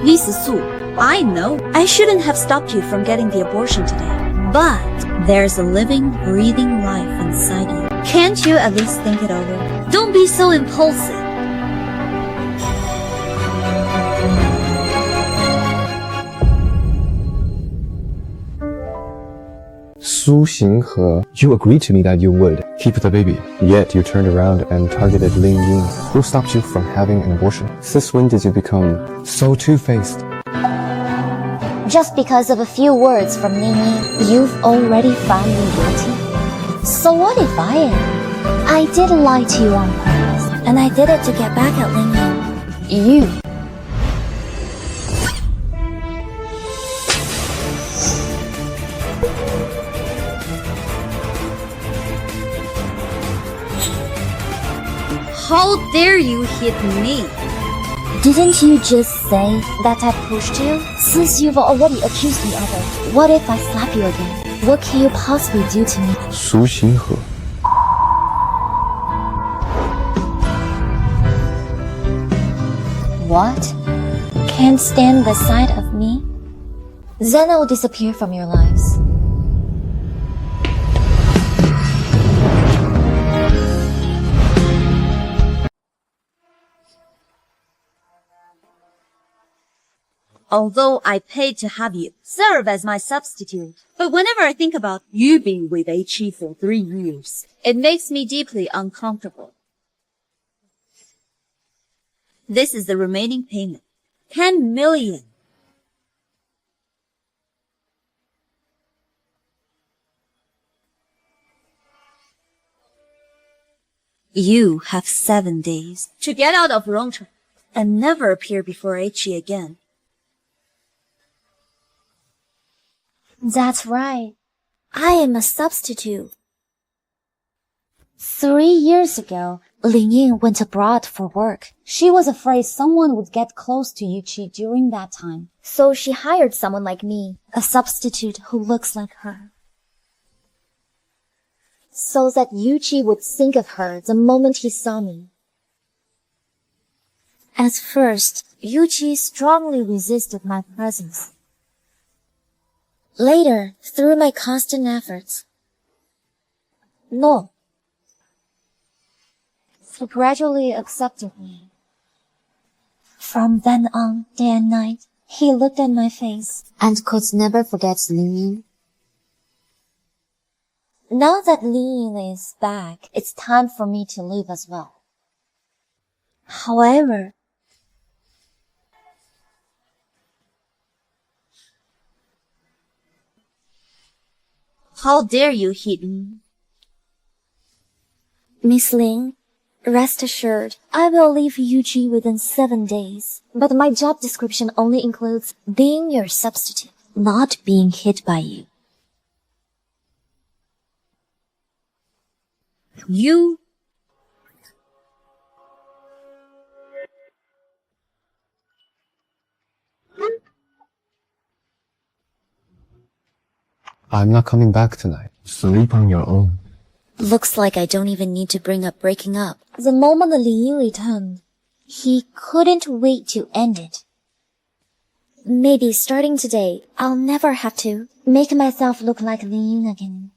李子素, I know I shouldn't have stopped you from getting the abortion today. But there's a living, breathing life inside you. Can't you at least think it over? Don't be so impulsive. Xinghe, you agreed to me that you would keep the baby, yet you turned around and targeted Lin Yin. Who stopped you from having an abortion? Since when did you become so two-faced? Just because of a few words from Lin Yin, you've already found me guilty? So what if I am? I did lie to you on purpose, and I did it to get back at Lin Yin. You. How dare you hit me? Didn't you just say that I pushed you? Since you've already accused me of it, what if I slap you again? What can you possibly do to me? Xinghe. What? Can't stand the sight of me? Then I will disappear from your lives. Although I paid to have you serve as my substitute, but whenever I think about you being with Xinghe for 3 years, it makes me deeply uncomfortable. This is the remaining payment. 10 million. You have 7 days to get out of Rongcheng and never appear before Xinghe again. That's right. I am a substitute. 3 years ago, Lin Yin went abroad for work. She was afraid someone would get close to Yuqi during that time. So she hired someone like me, a substitute who looks like her. So that Yuqi would think of her the moment he saw me. At first, Yuqi strongly resisted my presence. Later, through my constant efforts, he gradually accepted me. From then on, day and night, he looked at my face and could never forget Lin Yin. Now that Lin Yin is back, it's time for me to leave as well. However, How dare you hit me? Miss Lin, rest assured, I will leave Yuqi within 7 days. But my job description only includes being your substitute, not being hit by you. You? I'm not coming back tonight. Sleep on your own. Looks like I don't even need to bring up breaking up. The moment Lin Yin returned, he couldn't wait to end it. Maybe starting today, I'll never have to make myself look like Lin Yin again.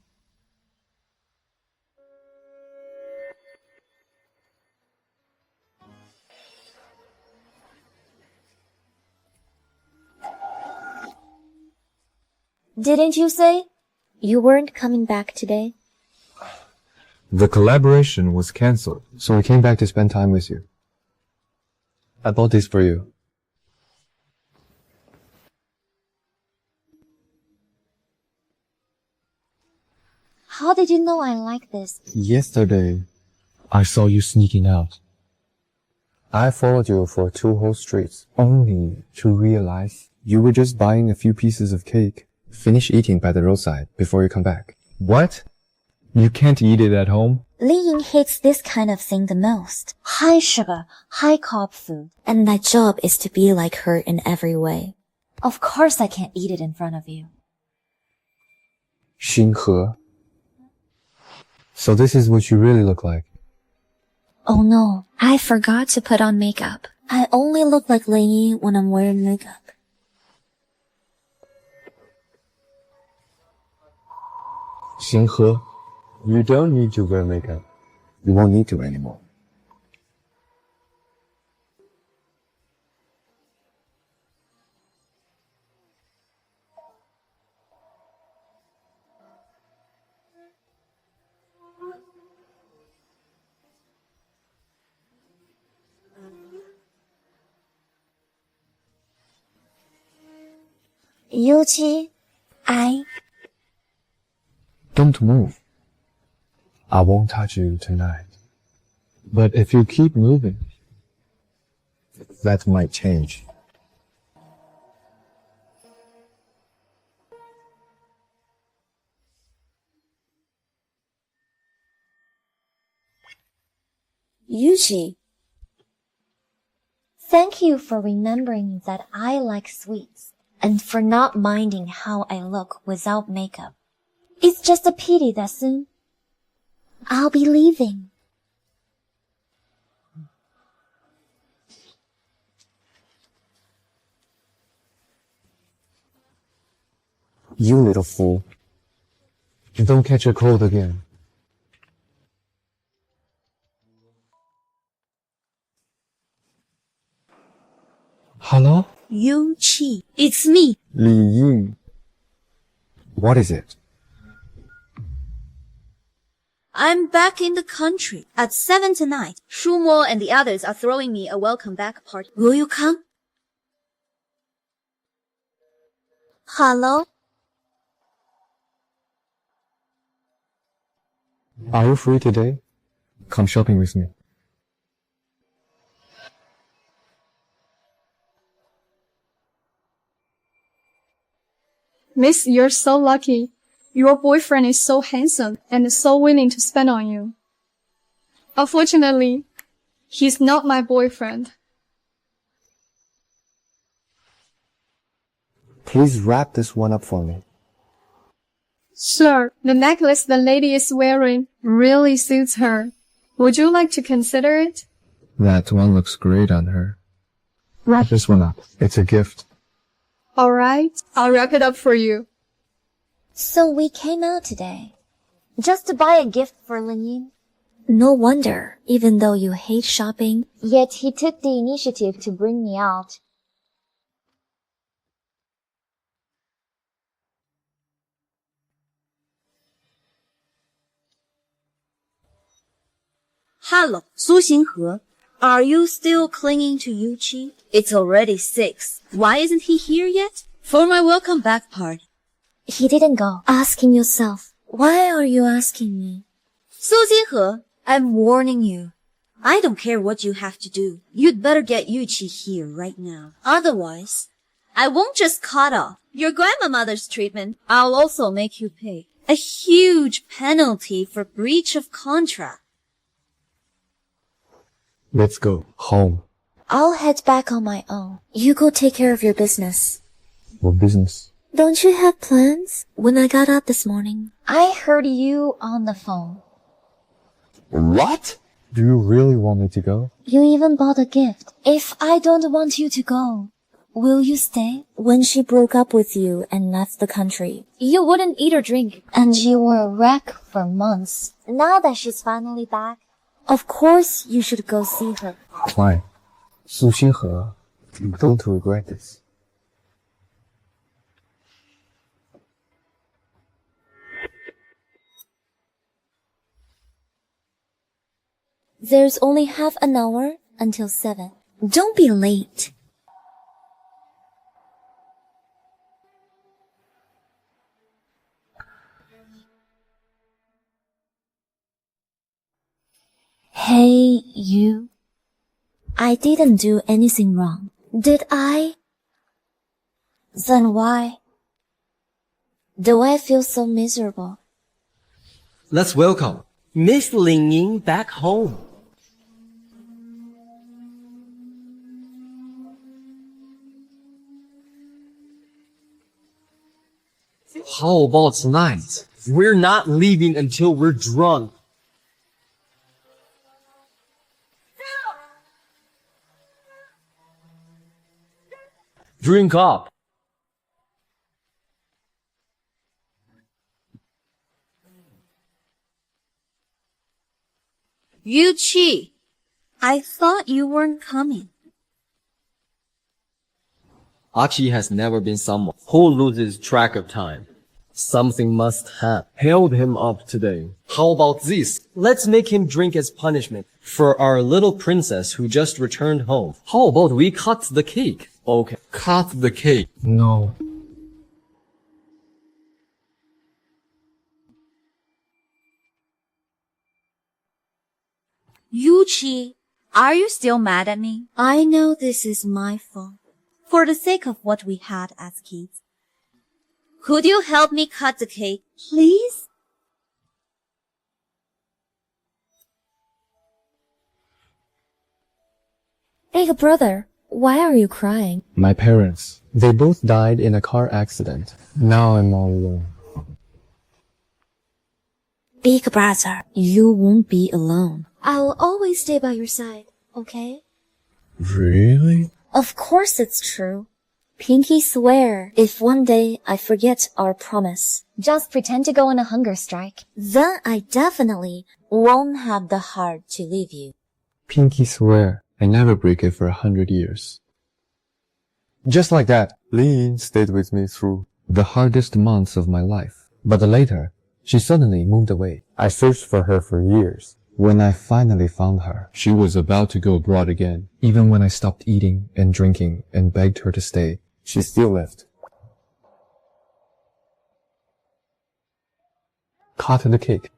Didn't you say you weren't coming back today? The collaboration was cancelled. So I came back to spend time with you. I bought this for you. How did you know I like this? Yesterday, I saw you sneaking out. I followed you for 2 whole streets, only to realize you were just buying a few pieces of cake. Finish eating by the roadside before you come back. What? You can't eat it at home? Lin Yin hates this kind of thing the most. High sugar, high carb food. And my job is to be like her in every way. Of course I can't eat it in front of you. Xinghe. So this is what you really look like. Oh no, I forgot to put on makeup. I only look like Lin Yin when I'm wearing makeup. Xinghe, you don't need to wear makeup. You won't need to anymore. Yuqi, Don't move. I won't touch you tonight. But if you keep moving, that might change. Yuqi. Thank you for remembering that I like sweets and for not minding how I look without makeup. It's just a pity that soon I'll be leaving. You little fool. Don't catch a cold again. Hello? Yuqi, it's me. Lin Yin. What is it? I'm back in the country at 7 tonight. Shumo and the others are throwing me a welcome back party. Will you come? Hello? Are you free today? Come shopping with me. Miss, you're so lucky. Your boyfriend is so handsome and so willing to spend on you. Unfortunately, he's not my boyfriend. Please wrap this one up for me. Sure, the necklace the lady is wearing really suits her. Would you like to consider it? That one looks great on her. Wrap this one up. It's a gift. Alright, I'll wrap it up for you. So we came out today just to buy a gift for Lin Yin. No wonder, even though you hate shopping, yet he took the initiative to bring me out. Hello, Su Xinghe. Are you still clinging to Yuqi? It's already 6. Why isn't he here yet? For my welcome back party. He didn't go. Ask him yourself. Why are you asking me? Su Xinghe, I'm warning you. I don't care what you have to do. You'd better get Yuqi here right now. Otherwise, I won't just cut off your grandmother's treatment. I'll also make you pay a huge penalty for breach of contract. Let's go home. I'll head back on my own. You go take care of your business. What business? Don't you have plans? When I got up this morning, I heard you on the phone. What? Do you really want me to go? You even bought a gift. If I don't want you to go, will you stay? When she broke up with you and left the country, you wouldn't eat or drink, and you were a wreck for months. Now that she's finally back, of course you should go see her. Fine. Su Xinghe, don't regret this. There's only half an hour until 7. Don't be late. Hey, you. I didn't do anything wrong. Did I? Then why do I feel so miserable? Let's welcome Miss Lin Yin back home. How about tonight? We're not leaving until we're drunk. Drink up. Yuqi, I thought you weren't coming. Archie has never been someone who loses track of time. Something must have held him up today. How about this? Let's make him drink as punishment for our little princess who just returned home. How about we cut the cake? Okay, cut the cake. No. Yuqi, are you still mad at me? I know this is my fault. For the sake of what we had as kids. Could you help me cut the cake, please? Big brother, why are you crying? My parents, they both died in a car accident. Now I'm all alone. Big brother, you won't be alone. I'll always stay by your side, okay? Really? Of course it's true. Pinky swear, if one day I forget our promise, just pretend to go on a hunger strike, then I definitely won't have the heart to leave you. Pinky swear I never break it for 100 years. Just like that, Lin Yin stayed with me through the hardest months of my life. But later, she suddenly moved away. I searched for her for years. When I finally found her, she was about to go abroad again. Even when I stopped eating and drinking and begged her to stay, she still left. Cut the cake.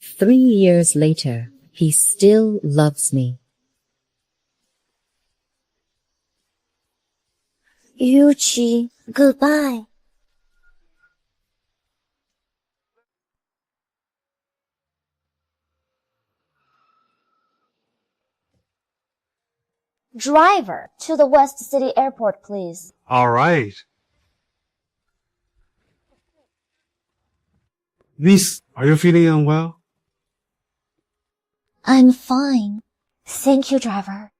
Three years later, he still loves me. Yuqi, goodbye. Driver, to the West City Airport, please. All right. Miss, are you feeling unwell? I'm fine. Thank you, driver.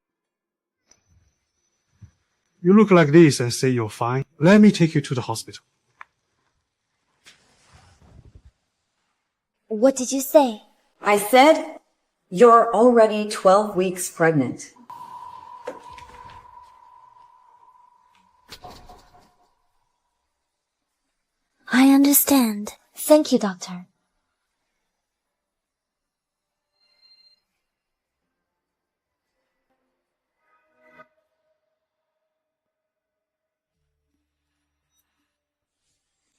You look like this and say you're fine. Let me take you to the hospital. What did you say? I said, you're already 12 weeks pregnant. I understand. Thank you, doctor.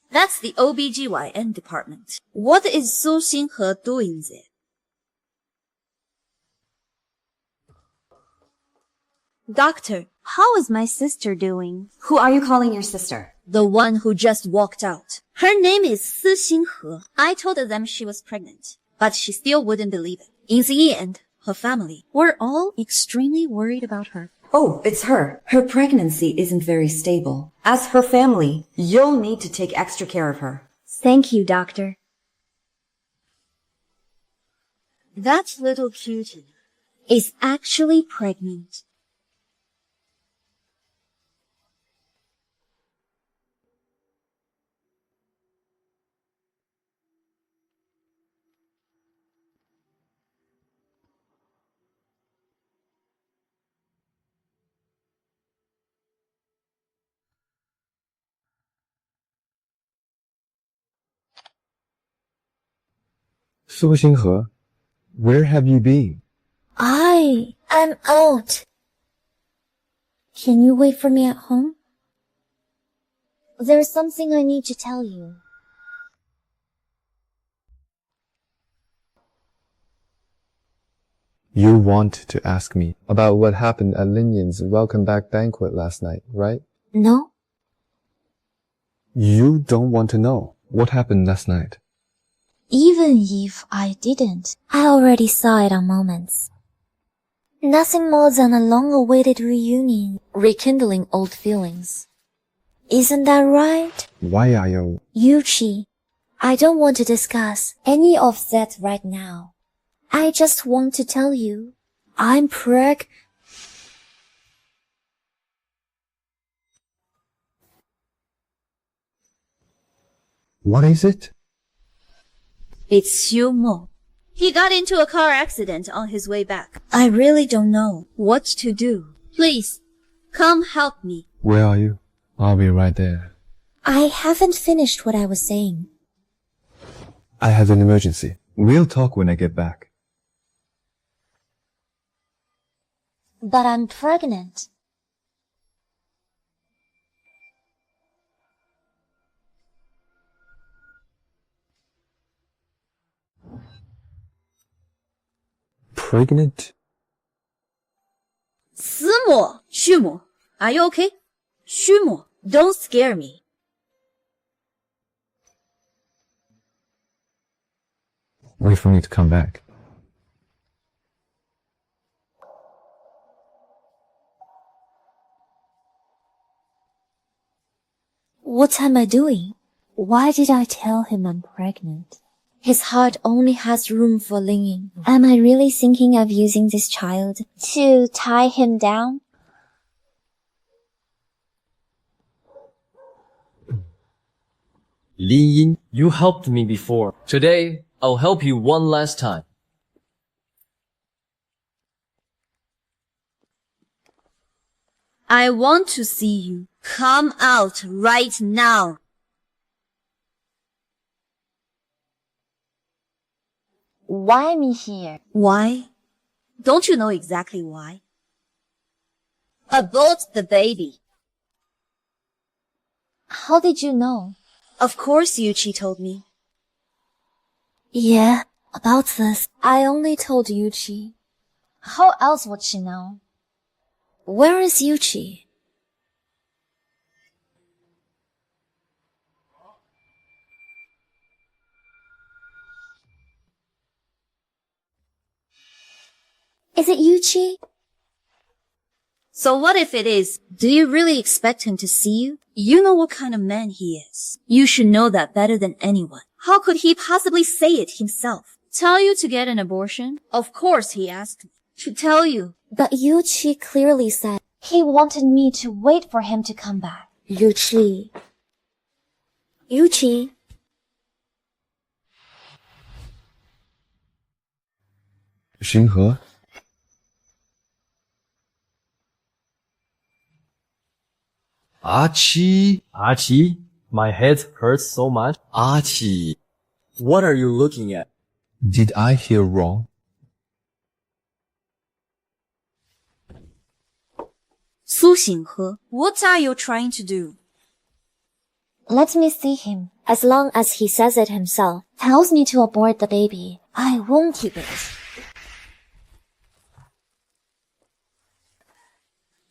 That's the OBGYN department. What is Su Xinghe doing there? Doctor, how is my sister doing? Who are you calling your sister? The one who just walked out. Her name is Su Xinghe. I told them she was pregnant, but she still wouldn't believe it. In the end, her family were all extremely worried about her. Oh, it's her. Her pregnancy isn't very stable. As her family, you'll need to take extra care of her. Thank you, doctor. That little cutie is actually pregnant. Su Xinghe, where have you been? I'm out. Can you wait for me at home? There's something I need to tell you. You want to ask me about what happened at Lin Yin's welcome back banquet last night, right? No? You don't want to know what happened last night. Even if I didn't, I already saw it on Moments. Nothing more than a long-awaited reunion, rekindling old feelings. Isn't that right? Why are you... Yuqi, I don't want to discuss any of that right now. I just want to tell you, I'm preg... What is it? It's Xiu Mo. He got into a car accident on his way back. I really don't know what to do. Please, come help me. Where are you? I'll be right there. I haven't finished what I was saying. I have an emergency. We'll talk when I get back. But I'm pregnant. Pregnant? 司母, Xu Mo, are you okay? Xu Mo, don't scare me. Wait for me to come back. What am I doing? Why did I tell him I'm pregnant? His heart only has room for Lin Yin. Am I really thinking of using this child to tie him down? Lin Yin, you helped me before. Today, I'll help you one last time. I want to see you. Come out right now. Why me here? Why? Don't you know exactly why? About the baby. How did you know? Of course Yuchi told me. Yeah, about this. I only told Yuchi. How else would she know? Where is Yuchi? Is it Yuchi? So what if it is? Do you really expect him to see you? You know what kind of man he is. You should know that better than anyone. How could he possibly say it himself? Tell you to get an abortion? Of course he asked me to tell you. But Yuchi clearly said he wanted me to wait for him to come back. Yuchi. Xinghe? Archie, my head hurts so much. Archie, what are you looking at? Did I hear wrong? Su Xinghe, what are you trying to do? Let me see him. As long as he says it himself, tells me to abort the baby, I won't keep it.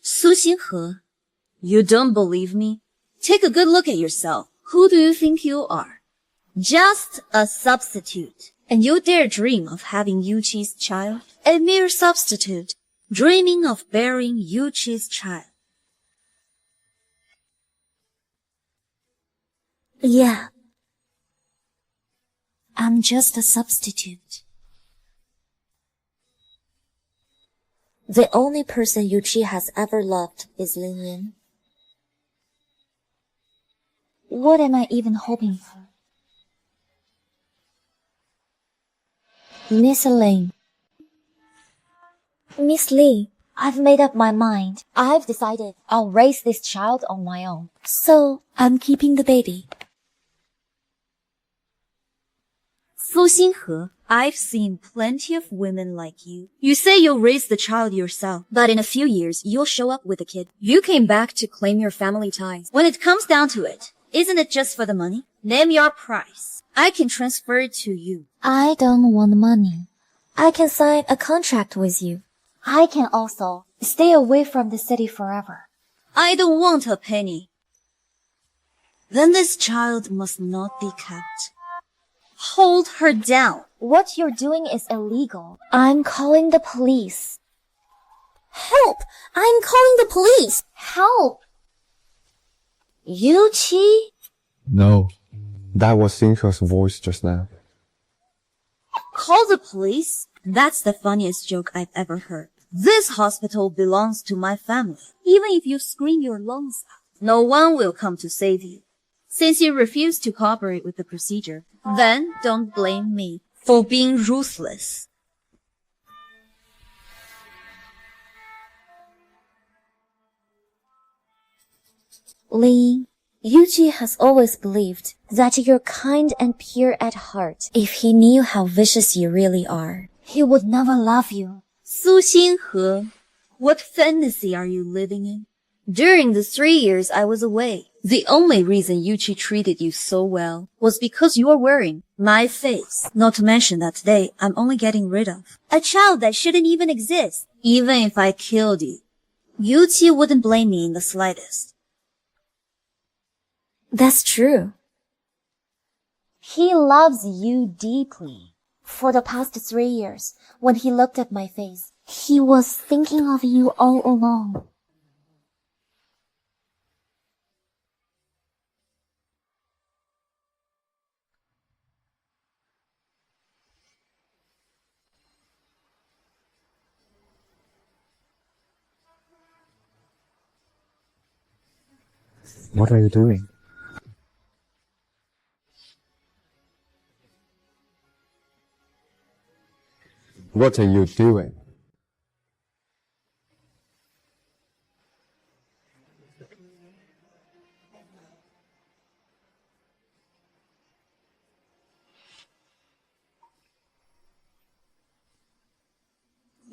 Su Xinghe, you don't believe me? Take a good look at yourself. Who do you think you are? Just a substitute. And you dare dream of having Yuchi's child? A mere substitute, dreaming of bearing Yuchi's child. Yeah. I'm just a substitute. The only person Yuchi has ever loved is Lin Yin. What am I even hoping for? Miss Lin. Miss Lee, I've made up my mind. I've decided I'll raise this child on my own. So, I'm keeping the baby. Su Xinghe, I've seen plenty of women like you. You say you'll raise the child yourself, but in a few years, you'll show up with a kid. You came back to claim your family ties. When it comes down to it, isn't it just for the money? Name your price. I can transfer it to you. I don't want money. I can sign a contract with you. I can also stay away from the city forever. I don't want a penny. Then this child must not be kept. Hold her down. What you're doing is illegal. I'm calling the police. Help! I'm calling the police! Help! Yuchi? No. That was Xinghe's voice just now. Call the police? That's the funniest joke I've ever heard. This hospital belongs to my family. Even if you scream your lungs out, no one will come to save you. Since you refuse to cooperate with the procedure, then don't blame me for being ruthless. Lin, Yuji has always believed that you're kind and pure at heart. If he knew how vicious you really are, he would never love you. Su Xinghe, what fantasy are you living in? During the 3 years I was away, the only reason Yuji treated you so well was because you were wearing my face. Not to mention that today I'm only getting rid of a child that shouldn't even exist. Even if I killed you, Yuji wouldn't blame me in the slightest. That's true. He loves you deeply. For the past 3 years, when he looked at my face, he was thinking of you all along. What are you doing? What are you doing?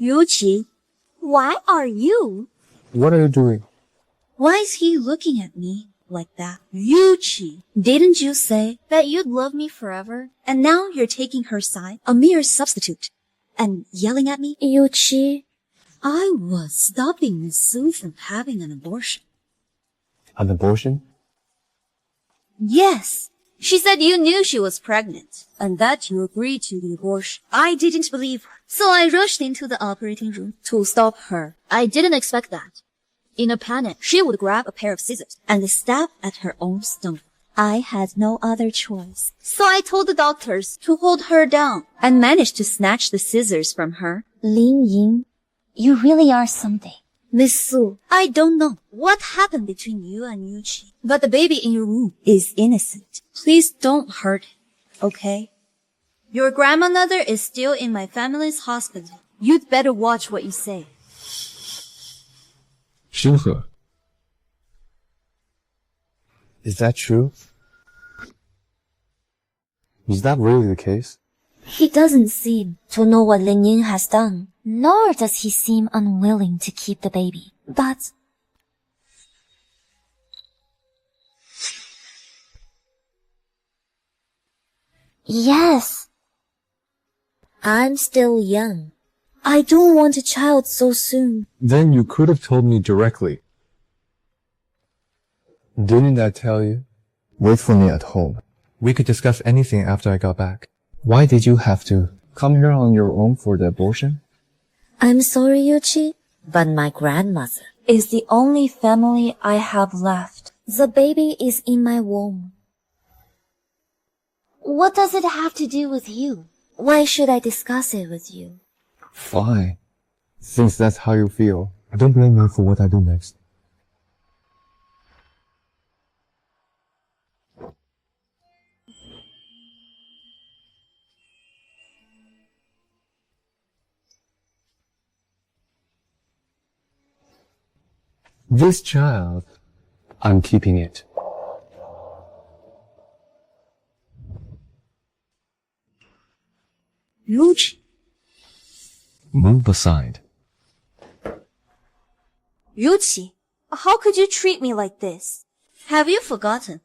Yuji, why are you? What are you doing? Why is he looking at me like that? Yuji, didn't you say that you'd love me forever? And now you're taking her side, a mere substitute, and yelling at me? Yuji, I was stopping Miss Su from having an abortion. An abortion? Yes. She said you knew she was pregnant, and that you agreed to the abortion. I didn't believe her, so I rushed into the operating room to stop her. I didn't expect that. In a panic, she would grab a pair of scissors and stab at her own stomach. I had no other choice, so I told the doctors to hold her down and managed to snatch the scissors from her. Lin Yin, you really are something. Miss Su, I don't know what happened between you and Yuji, but the baby in your womb is innocent. Please don't hurt him, okay? Your grandmother is still in my family's hospital. You'd better watch what you say. Xinghe, Is that true? Is that really the case? He doesn't seem to know what Lin Yin has done, nor does he seem unwilling to keep the baby. But yes, I'm still young. I don't want a child so soon. then you could have told me directly. Didn't I tell you? Wait for me at home. We could discuss anything after I got back. Why did you have to come here on your own for the abortion? I'm sorry, Yuji, but my grandmother is the only family I have left. The baby is in my womb. What does it have to do with you? Why should I discuss it with you? Fine. Since that's how you feel, don't blame me for what I do next. This child, I'm keeping it. Yuji, Move aside. Yuji, how could you treat me like this? Have you forgotten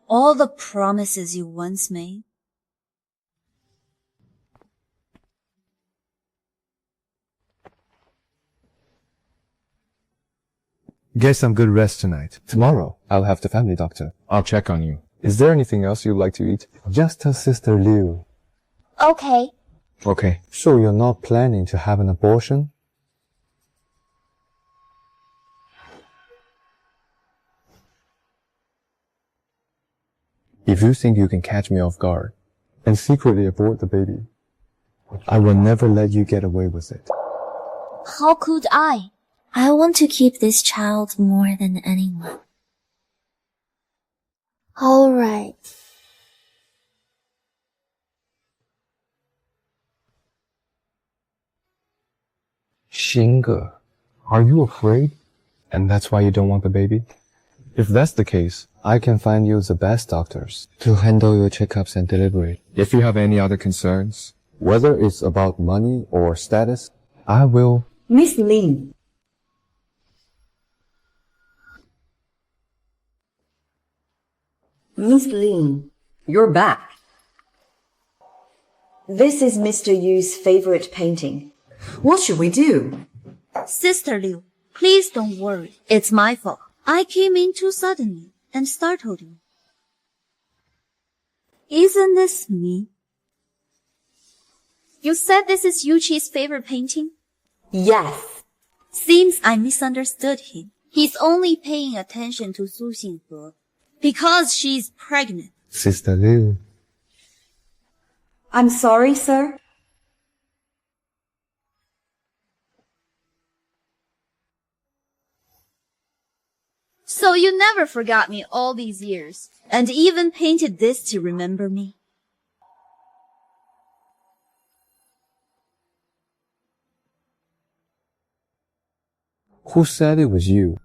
all the promises you once made? Get some good rest tonight. Tomorrow, I'll have the family doctor. I'll check on you. Is there anything else you'd like to eat? Just tell Sister Liu. Okay. Okay. So you're not planning to have an abortion? If you think you can catch me off guard and secretly abort the baby, I will never let you get away with it. How could I? I want to keep this child more than anyone. All right. Xinghe, are you afraid? And that's why you don't want the baby? If that's the case, I can find you the best doctors to handle your checkups and delivery. If you have any other concerns, Whether it's about money or status, I will. Miss Lin. Miss Lin, you're back. This is Mr. Yu's favorite painting. What should we do? Sister Liu, please don't worry. It's my fault. I came in too suddenly and startled you. Isn't this me? You said this is Yuqi's favorite painting? Yes. Seems I misunderstood him. He's only paying attention to Su Xinghe because she's pregnant. Sister Liu. I'm sorry, sir. So you never forgot me all these years, and even painted this to remember me. Who said it was you?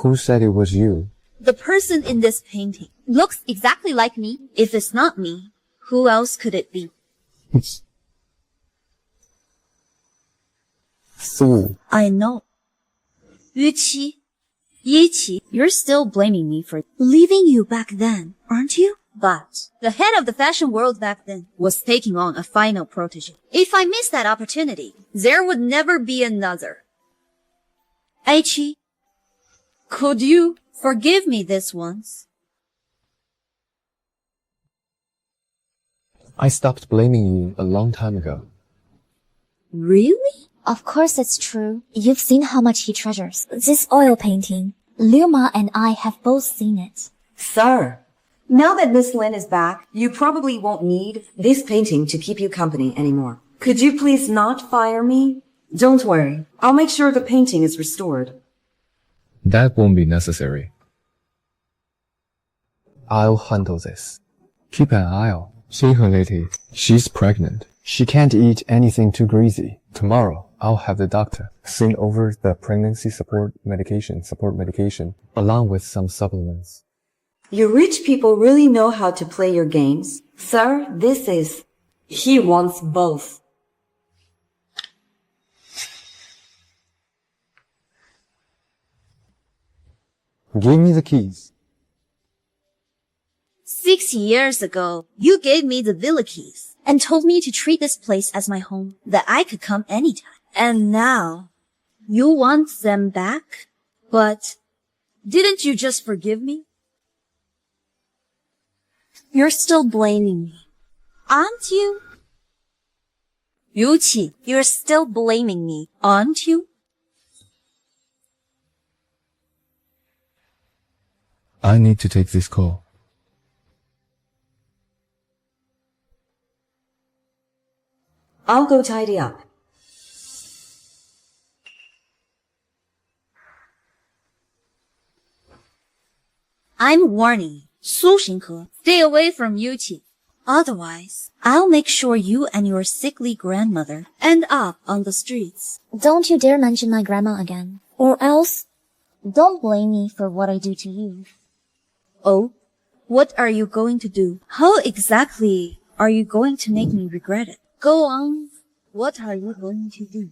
Who said it was you? The person in this painting looks exactly like me. If it's not me, who else could it be? Su. I know. Yuqi, Yiqi, you're still blaming me for leaving you back then, aren't you? But the head of the fashion world back then was taking on a final protege. If I missed that opportunity, there would never be another. Aichi, could you forgive me this once? I stopped blaming you a long time ago. Really? Of course it's true. You've seen how much he treasures this oil painting. Liu Ma and I have both seen it. Sir, now that Miss Lin is back, you probably won't need this painting to keep you company anymore. Could you please not fire me? Don't worry. I'll make sure the painting is restored. that won't be necessary. I'll handle this. Keep an eye on. Xinghe lady, she's pregnant. She can't eat anything too greasy. Tomorrow, I'll have the doctor send over the pregnancy support medication, along with some supplements. You rich people really know how to play your games. Sir, this is... He wants both. Give me the keys. 6 years ago, you gave me the villa keys and told me to treat this place as my home, that I could come anytime. And now, you want them back? But didn't you just forgive me? You're still blaming me, aren't you? Yuqi, you're still blaming me, aren't you? I need to take this call. I'll go tidy up. I'm warning you, Su Xinghe, stay away from Yuqi. Otherwise, I'll make sure you and your sickly grandmother end up on the streets. Don't you dare mention my grandma again. Or else, don't blame me for what I do to you. Oh, what are you going to do? How exactly are you going to make me regret it? Go on. What are you going to do?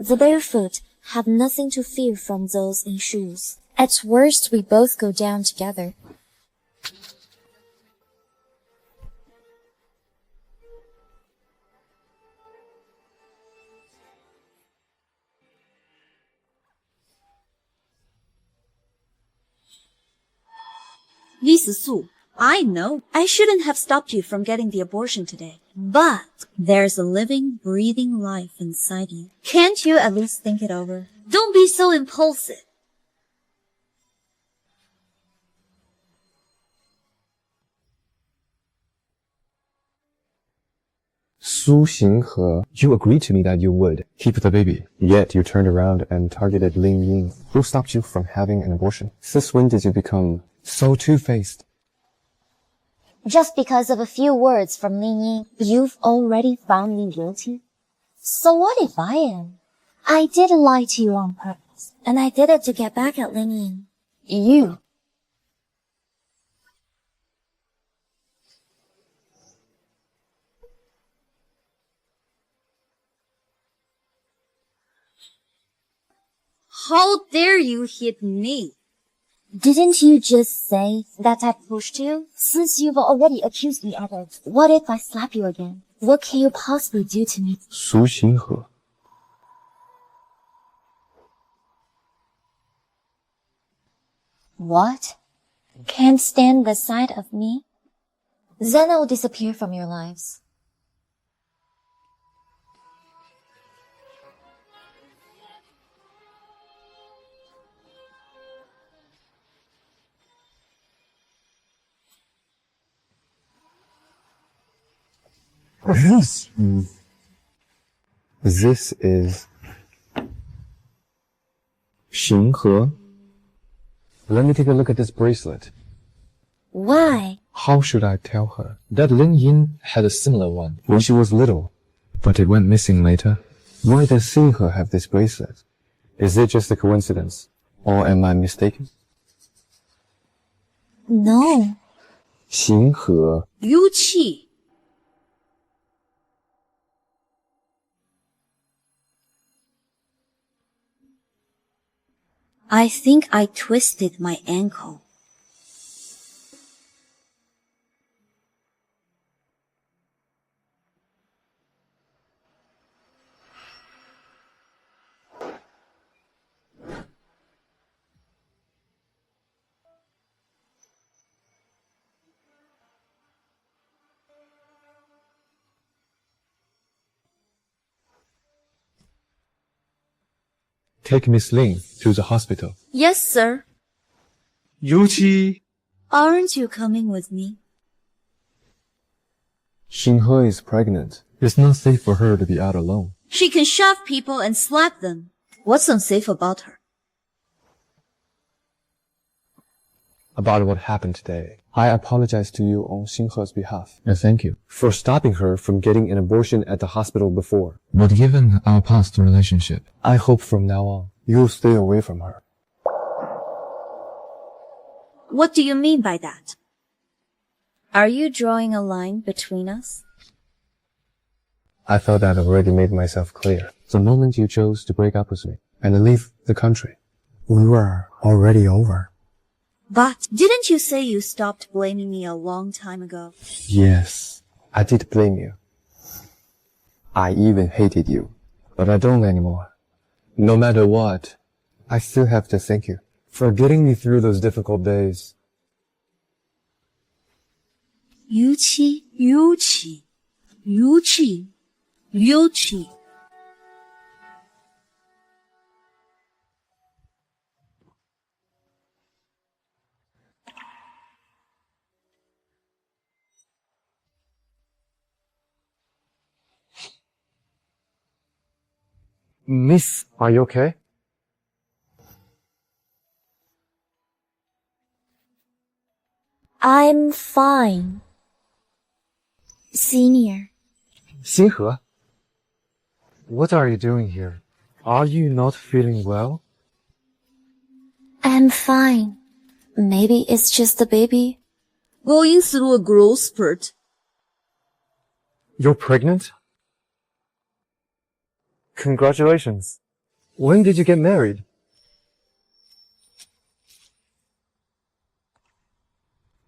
The barefoot have nothing to fear from those in shoes. At worst, we both go down together. Miss Su, I know I shouldn't have stopped you from getting the abortion today, but there's a living, breathing life inside you. Can't you at least think it over? Don't be so impulsive. Su Xinghe, you agreed to me that you would keep the baby. Yet you turned around and targeted Lin Yin. Who stopped you from having an abortion? Since when did you become so two-faced? Just because of a few words from Lin Yin, you've already found me guilty? So what if I am? I did lie to you on purpose, and I did it to get back at Lin Yin. You. How dare you hit me? Didn't you just say that I pushed you? Since you've already accused me of it, what if I slap you again? What can you possibly do to me? Su Xinghe. What? Can't stand the sight of me? Then I'll disappear from your lives. Yes. This is Xinghe. Let me take a look at this bracelet. Why? How should I tell her? That Lin Yin had a similar one. When she was little. But it went missing later. Why does Xinghe have this bracelet? Is it just a coincidence? Or am I mistaken? No. Xinghe. 幽气. I think I twisted my ankle. Take Miss Lin to the hospital. Yes, sir. Yuqi, Aren't you coming with me? Xinghe is pregnant. It's not safe for her to be out alone. She can shove people and slap them. What's unsafe about her? About what happened today, I apologize to you on Xinghe's behalf Thank you. for stopping her from getting an abortion at the hospital before. But given our past relationship, I hope from now on, you'll stay away from her. What do you mean by that? Are you drawing a line between us? I thought I'd already made myself clear. The moment you chose to break up with me and leave the country, we were already over. But didn't you say you stopped blaming me a long time ago? Yes, I did blame you. I even hated you. But I don't anymore. No matter what, I still have to thank you for getting me through those difficult days. 尤其，尤其，尤其，尤其。Miss, are you okay? I'm fine. Senior. Xinghe, what are you doing here? Are you not feeling well? I'm fine. Maybe it's just the baby. Going through a growth spurt. You're pregnant? Congratulations. When did you get married?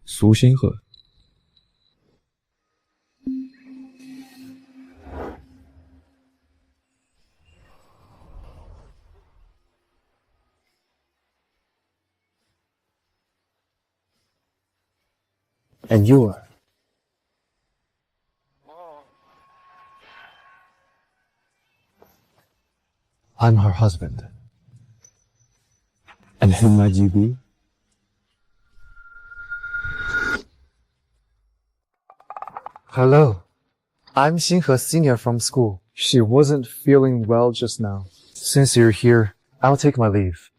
Su Xinghe. And you are? I'm her husband. And who might you be? Hello. I'm Xinghe Senior from school. She wasn't feeling well just now. Since you're here, I'll take my leave.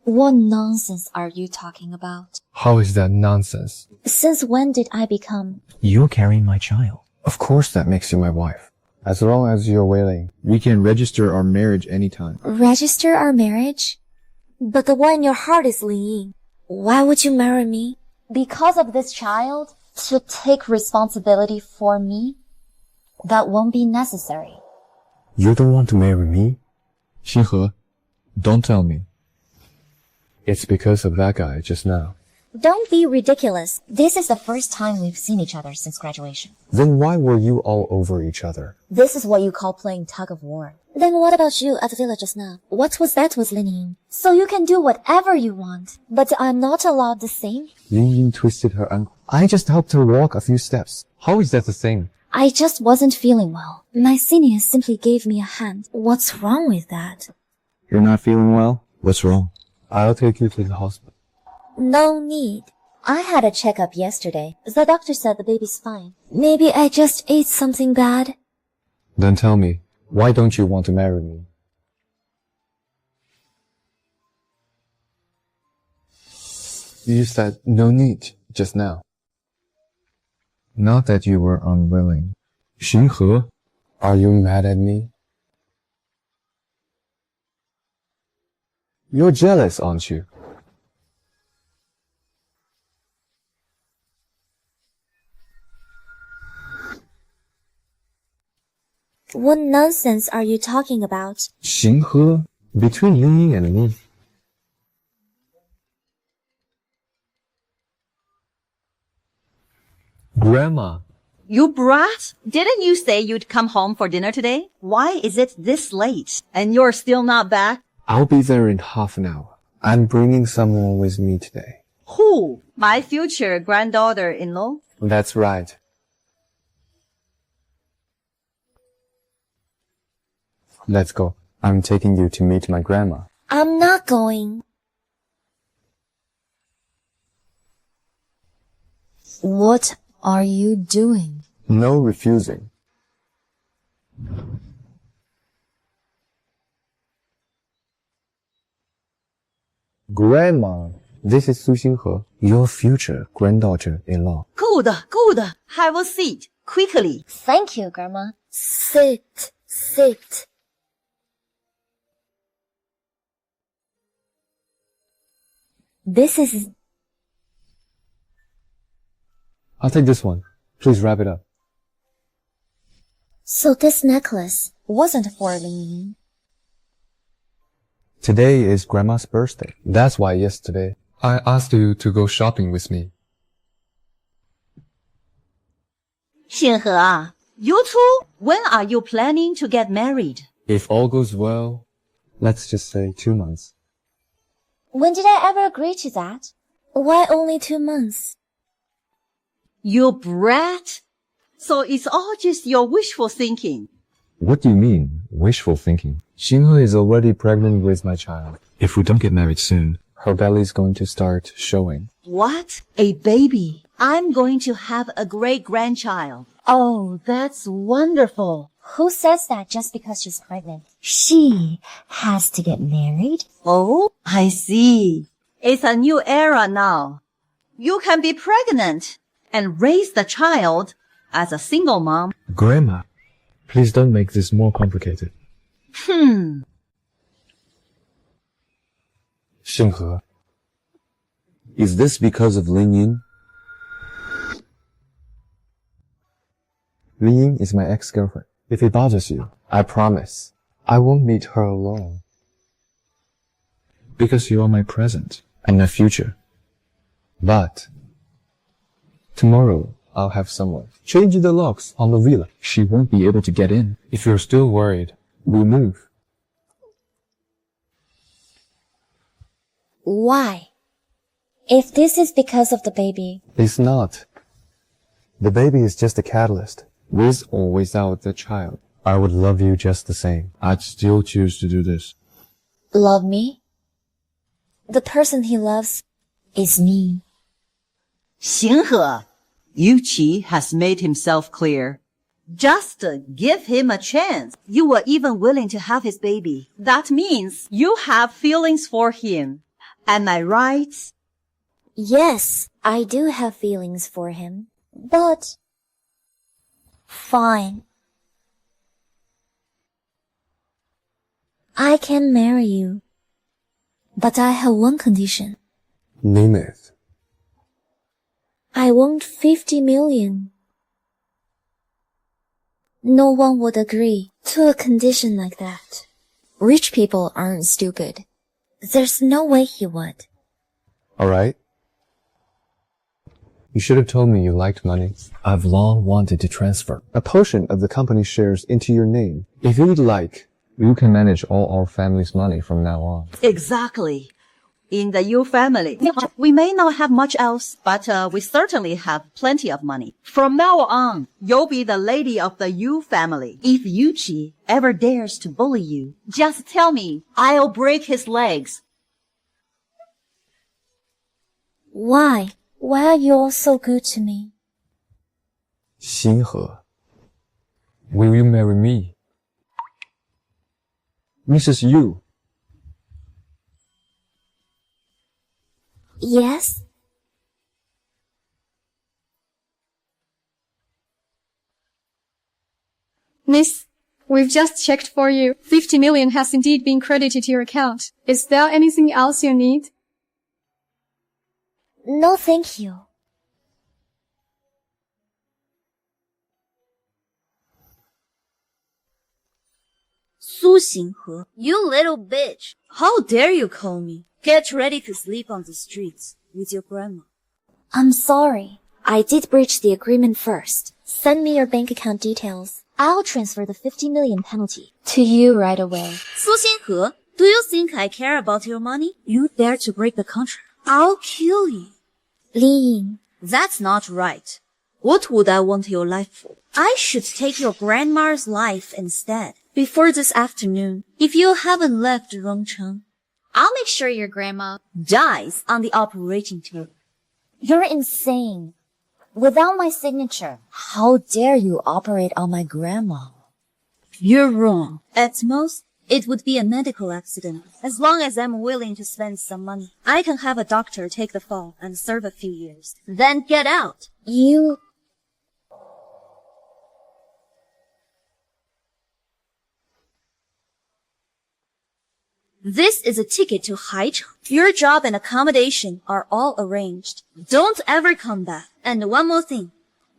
What nonsense are you talking about? How is that nonsense? Since when did I become... You're carrying my child. Of course that makes you my wife. As long as you're willing. We can register our marriage anytime. Register our marriage? But the one in your heart is Lin Yin. Why would you marry me? Because of this child? To take responsibility for me? That won't be necessary. You don't want to marry me? Xinghe, don't tell me. It's because of that guy just now. Don't be ridiculous. This is the first time we've seen each other since graduation. Then why were you all over each other? This is what you call playing tug of war. Then what about you at the villa just now? What was that with Lin Yin? So you can do whatever you want, but I'm not allowed the same? Lin Yin twisted her ankle. I just helped her walk a few steps. How is that the same? I just wasn't feeling well. My seniors simply gave me a hand. What's wrong with that? You're not feeling well? What's wrong? I'll take you to the hospital. No need. I had a checkup yesterday. The doctor said the baby's fine. Maybe I just ate something bad. Then tell me, why don't you want to marry me? You said no need just now. Not that you were unwilling. Xinghe, are you mad at me? You're jealous, aren't you? What nonsense are you talking about? Xinghe, between Lin Yin and me. Grandma. You brat! Didn't you say you'd come home for dinner today? Why is it this late? And you're still not back? I'll be there in half an hour. I'm bringing someone with me today. Who? My future granddaughter-in-law? That's right. Let's go. I'm taking you to meet my grandma. I'm not going. What are you doing? No refusing. Grandma, this is Su Xinghe, your future granddaughter-in-law. Good, good. Have a seat. Quickly. Thank you, Grandma. Sit, sit. This is... I'll take this one. Please wrap it up. So this necklace wasn't for Lin Yin. Today is Grandma's birthday. That's why yesterday I asked you to go shopping with me. Xinghe, you two, when are you planning to get married? If all goes well, let's just say 2 months. When did I ever agree to that? Why only 2 months? You brat! So it's all just your wishful thinking. What do you mean, wishful thinking? Xinghe is already pregnant with my child. If we don't get married soon, her belly's going to start showing. What? A baby? I'm going to have a great-grandchild. Oh, that's wonderful. Who says that just because she's pregnant? She has to get married? Oh, I see. It's a new era now. You can be pregnant and raise the child as a single mom. Grandma, please don't make this more complicated. Xinghe, is this because of Lin Yin? Lin Yin is my ex-girlfriend. If it bothers you, I promise I won't meet her alone. because you are my present And my future. But tomorrow I'll have someone change the locks on the villa. she won't be able to get in. If you're still worried, we'll move. Why? If this is because of the baby. It's not. The baby is just a catalyst. With or without the child, I would love you just the same. I'd still choose to do this. Love me? The person he loves is me. Xinghe, Yuqi has made himself clear. Just give him a chance. You were even willing to have his baby. That means you have feelings for him. Am I right? Yes, I do have feelings for him, but fine. I can marry you, but I have one condition. Name it. I want 50 million. No one would agree to a condition like that. Rich people aren't stupid. There's no way he would. Alright. You should have told me you liked money. I've long wanted to transfer. A portion of the company shares into your name. If you would like, You can manage all our family's money from now on. Exactly. In the Yu family, we may not have much else, but we certainly have plenty of money. From now on, you'll be the lady of the Yu family. If Yuqi ever dares to bully you, just tell me. I'll break his legs. Why? Why are you all so good to me? Xinghe. Will you marry me? Mrs. Yu. Yes? Miss, we've just checked for you. 50 million has indeed been credited to your account. Is there anything else you need? No, thank you. Su Xinghe, you little bitch. How dare you call me? Get ready to sleep on the streets with your grandma. I'm sorry. I did breach the agreement first. Send me your bank account details. I'll transfer the 50 million penalty to you right away. Su Xinghe, do you think I care about your money? You dare to break the contract. I'll kill you. Lin Yin. That's not right. What would I want your life for? I should take your grandma's life instead. Before this afternoon, if you haven't left Rongcheng, I'll make sure your grandma dies on the operating table. You're insane. Without my signature, how dare you operate on my grandma? You're wrong. At most, it would be a medical accident. As long as I'm willing to spend some money, I can have a doctor take the fall and serve a few years. Then get out. You... This is a ticket to Haicheng. Your job and accommodation are all arranged. Don't ever come back. And one more thing.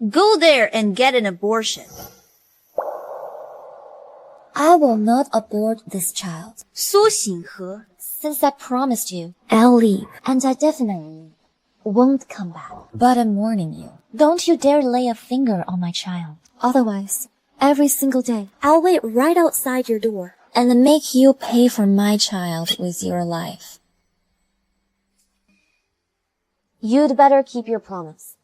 Go there and get an abortion. I will not abort this child. Su Xinghe. Since I promised you, I'll leave. And I definitely won't come back. But I'm warning you. Don't you dare lay a finger on my child. Otherwise, every single day, I'll wait right outside your door and make you pay for my child with your life. You'd better keep your promise.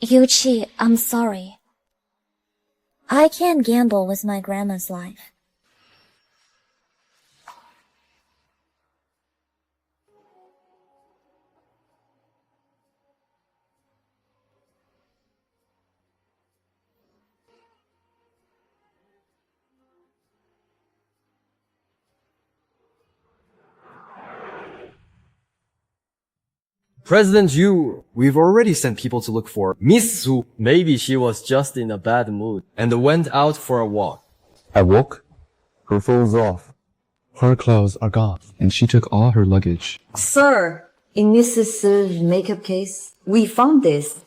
Yuqi, I'm sorry. I can't gamble with my grandma's life. President Yu, we've already sent people to look for Miss Su. Maybe she was just in a bad mood and went out for a walk. I woke. Her phone's off. Her clothes are gone. And she took all her luggage. Sir, in Mrs. Su's makeup case, we found this.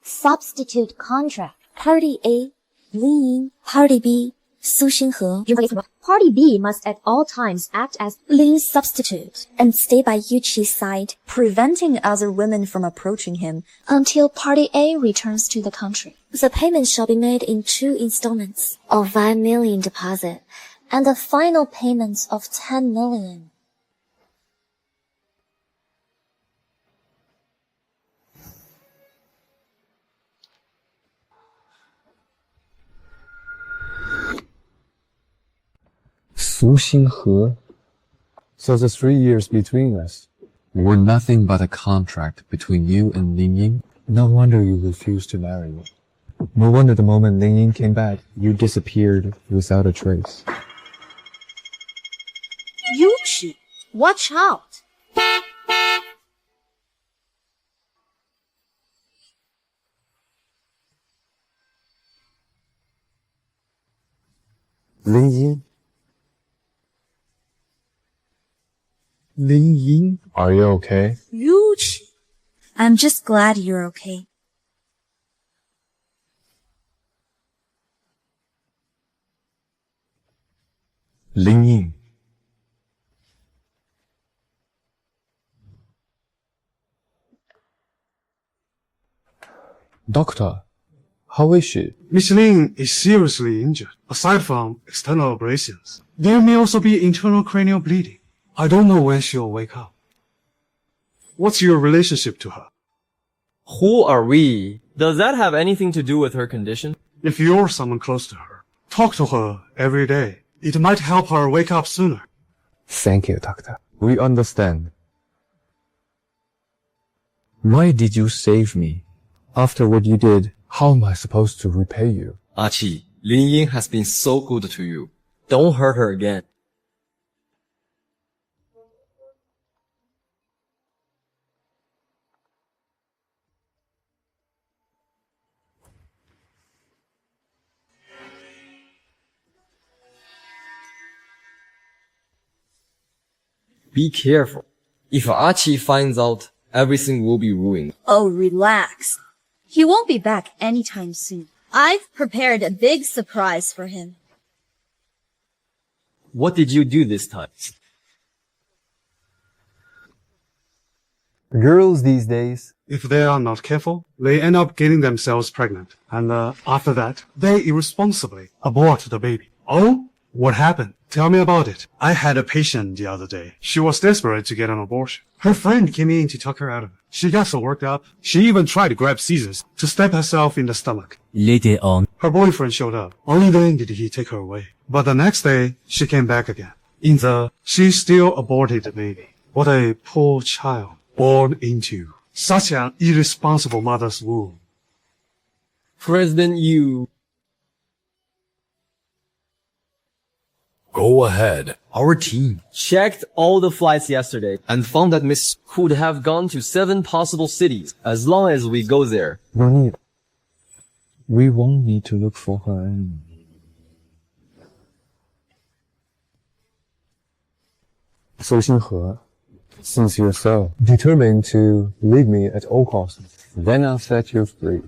Substitute contract. Party A, Lin Yin. Party B, Su Xinghe. Party B must at all times act as Lin's substitute and stay by Yuqi's side, preventing other women from approaching him until Party A returns to the country. The payment shall be made in 2 installments of 5 million deposit and a final payment of 10 million. 苏Xinghe. So the 3 years between us were nothing but a contract between you and Lin Yin. No wonder you refused to marry me. No wonder the moment Lin Yin came back, you disappeared without a trace. Yuchi, watch out. Lin Yin? Lin Yin? Are you okay? Yuchi. I'm just glad you're okay. Lin Yin. Doctor, how is she? Miss Lin is seriously injured. Aside from external abrasions, there may also be internal cranial bleeding. I don't know when she'll wake up. What's your relationship to her? Who are we? Does that have anything to do with her condition? If you're someone close to her, talk to her every day. It might help her wake up sooner. Thank you, doctor. We understand. Why did you save me? After what you did, how am I supposed to repay you? Archie, Lin Yin has been so good to you. Don't hurt her again. Be careful. If Archie finds out, everything will be ruined. Oh, relax. He won't be back anytime soon. I've prepared a big surprise for him. What did you do this time? Girls these days, If they are not careful, they end up getting themselves pregnant. And after that, they irresponsibly abort the baby. Oh? What happened? Tell me about it. I had a patient the other day. She was desperate to get an abortion. Her friend came in to talk her out of it. She got so worked up, she even tried to grab scissors to stab herself in the stomach. Later on, Her boyfriend showed up. Only then did he take her away. But the next day, she came back again. She still aborted the baby. What a poor child. Born into such an irresponsible mother's womb. President Yu. Go ahead. Our team checked all the flights yesterday and found that Miss could have gone to 7 possible cities as long as we go there. no need. We won't need to look for her anymore. So Xinghe, since you're so determined to leave me at all costs, then I'll set you free.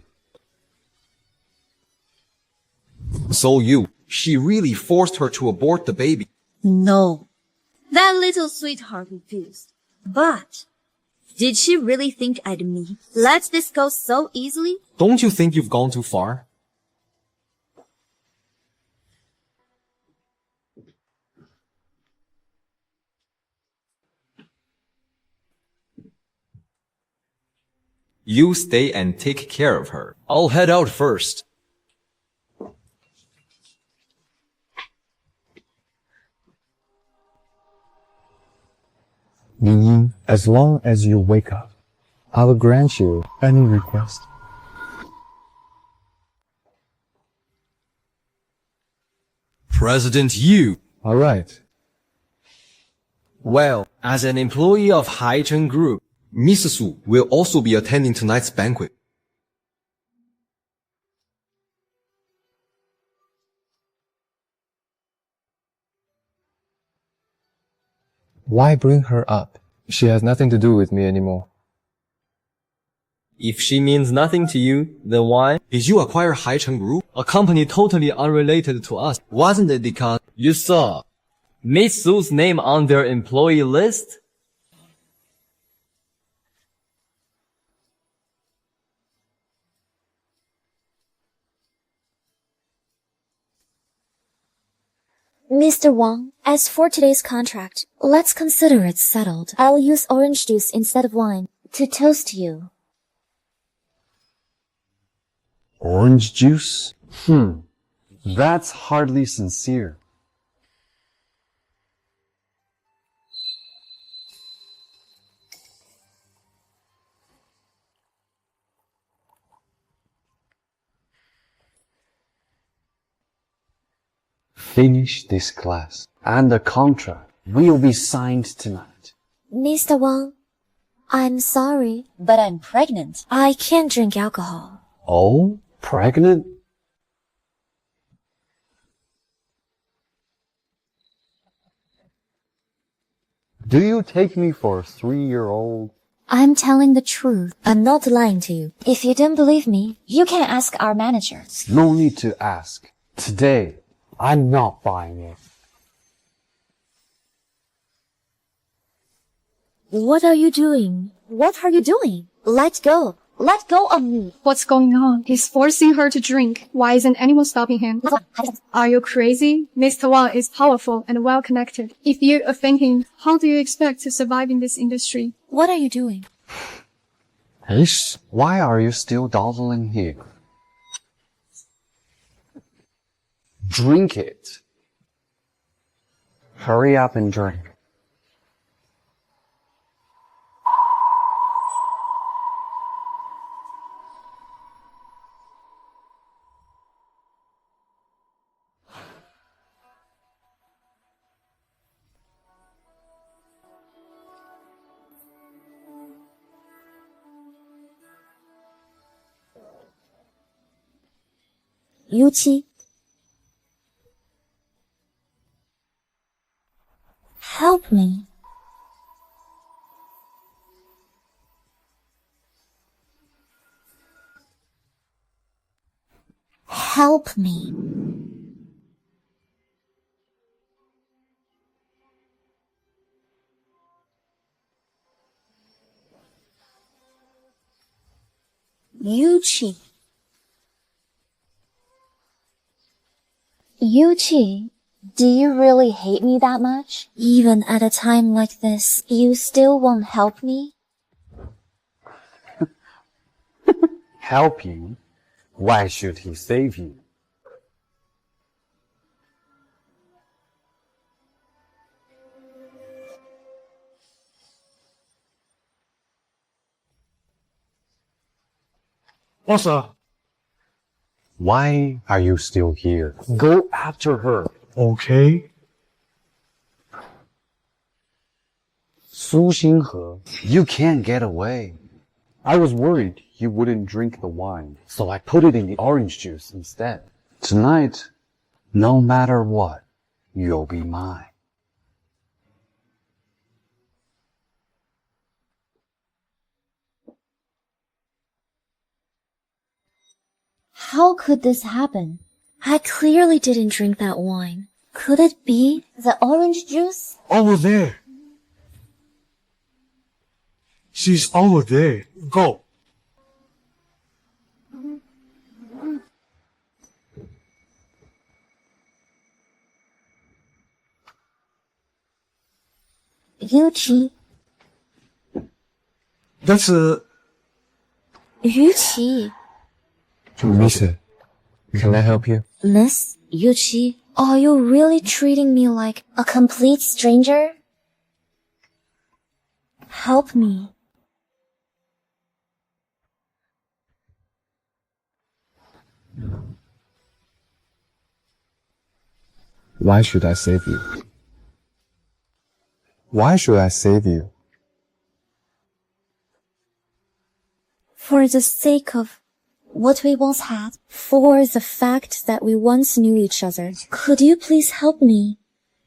So she really forced her to abort the baby. No. That little sweetheart refused. But did she really think I'd let this go so easily? Don't you think you've gone too far? You stay and take care of her. I'll head out first. Lin Yin, as long as you wake up, I will grant you any request. President Yu. All right. Well, as an employee of Haicheng Group, Miss Su will also be attending tonight's banquet. Why bring her up? She has nothing to do with me anymore. if she means nothing to you, then why? Did you acquire Haicheng Group? A company totally unrelated to us. Wasn't it because You saw Miss Su's name on their employee list? Mr. Wang, as for today's contract, let's consider it settled. I'll use orange juice instead of wine to toast you. Orange juice? That's hardly sincere. finish this class, and the contract will be signed tonight. Mr. Wang, I'm sorry, but I'm pregnant. I can't drink alcohol. Oh, pregnant? Do you take me for a 3-year-old? I'm telling the truth. I'm not lying to you. If you don't believe me, you can ask our manager. No need to ask. Today, I'm not buying it. What are you doing? What are you doing? Let go. Let go of me. What's going on? He's forcing her to drink. Why isn't anyone stopping him? Are you crazy? Mr. Wang is powerful and well-connected. If you are thinking, how do you expect to survive in this industry? What are you doing? Ish, why are you still dawdling here? Drink it. Hurry up and drink. Yuqi. Help me. Help me. Yuqi. Yuqi, do you really hate me that much? Even at a time like this, you still won't help me? Help you? Why should he save you? Boss, Why are you still here? Go after her. okay. Su Xinghe, you can't get away. I was worried you wouldn't drink the wine, so I put it in the orange juice instead. Tonight, no matter what, you'll be mine. How could this happen? I clearly didn't drink that wine. Could it be the orange juice? Over there. She's over there. Go. Yuqi. That's Yuqi. Mister, can I help you? Miss Yuqi, are you really treating me like a complete stranger? Help me. Why should I save you? Why should I save you? For the sake of what we once had, for the fact that we once knew each other, could you please help me?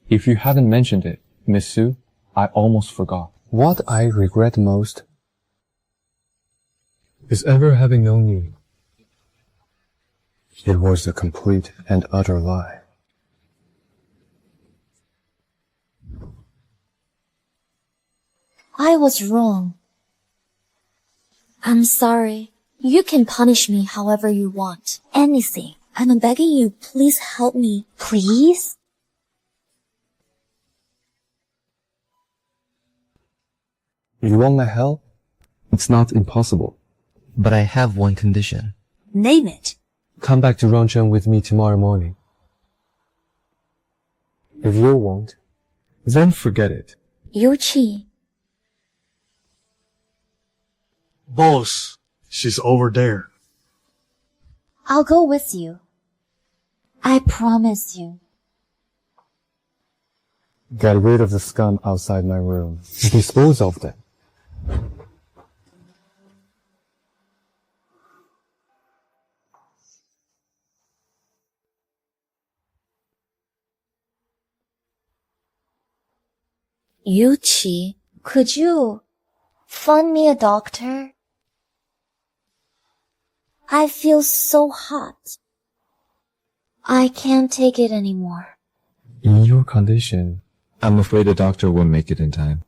If you hadn't mentioned it, Miss Su, I almost forgot. What I regret most is ever having known you. It was a complete and utter lie. I was wrong. I'm sorry. You can punish me however you want. Anything. I'm begging you, please help me. Please? You want my help? It's not impossible. But I have one condition. Name it. Come back to Rongcheng with me tomorrow morning. If you won't, then forget it. Yuqi. boss. She's over there. I'll go with you. I promise you. Get rid of the scum outside my room. Dispose of them. Yuqi, could you find me a doctor? I feel so hot. I can't take it anymore. In your condition, I'm afraid the doctor won't make it in time.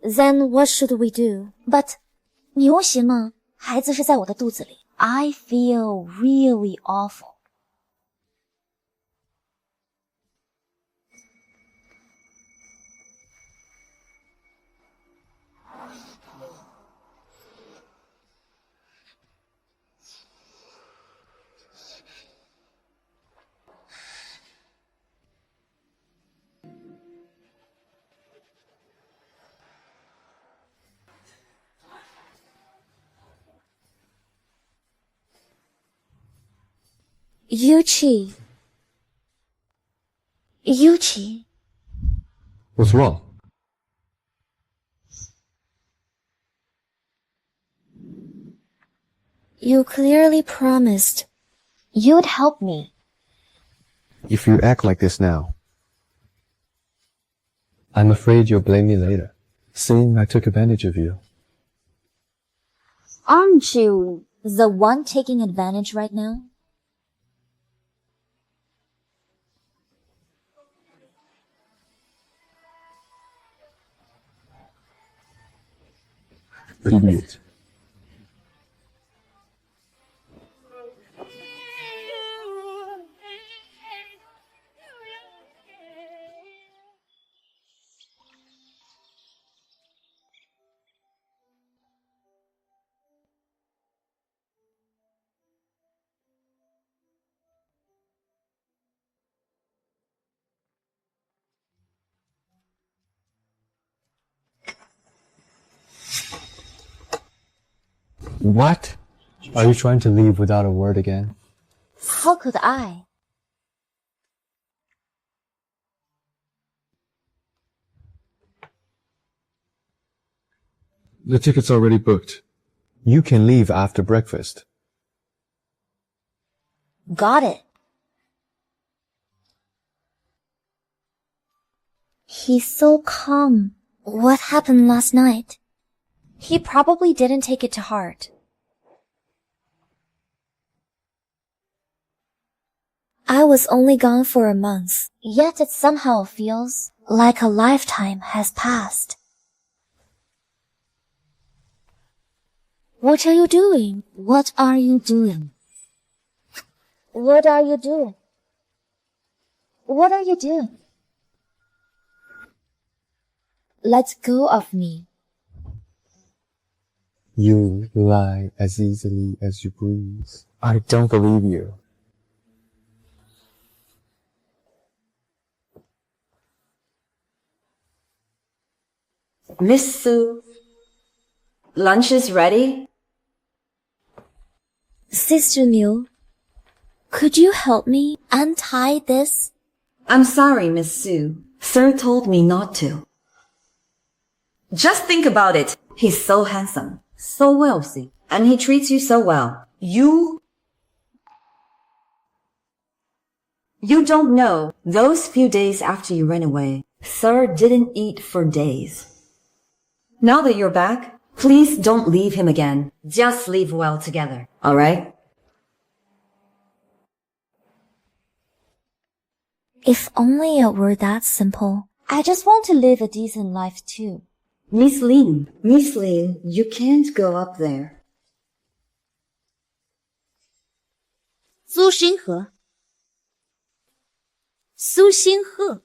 Then what should we do? But 你用行吗？孩子是在我的肚子里。I feel really awful. Yuqi. What's wrong? You clearly promised you'd help me. If you act like this now, I'm afraid you'll blame me later, saying I took advantage of you. Aren't you the one taking advantage right now? Idiot. What? Are you trying to leave without a word again? How could I? The ticket's already booked. You can leave after breakfast. Got it. He's so calm. What happened last night? He probably didn't take it to heart. I was only gone for a month, yet it somehow feels like a lifetime has passed. What are you doing? What are you doing? What are you doing? What are you doing? Let go of me. You lie as easily as you breathe. I don't believe you. Miss Su, lunch is ready? Sister Liu, could you help me untie this? I'm sorry, Miss Su. Sir told me not to. Just think about it. He's so handsome, so wealthy, and he treats you so well. You don't know, those few days after you ran away, Sir didn't eat for days. Now that you're back, please don't leave him again. Just leave well together, alright? If only it were that simple. I just want to live a decent life too. Miss Lin, you can't go up there. Xinghe,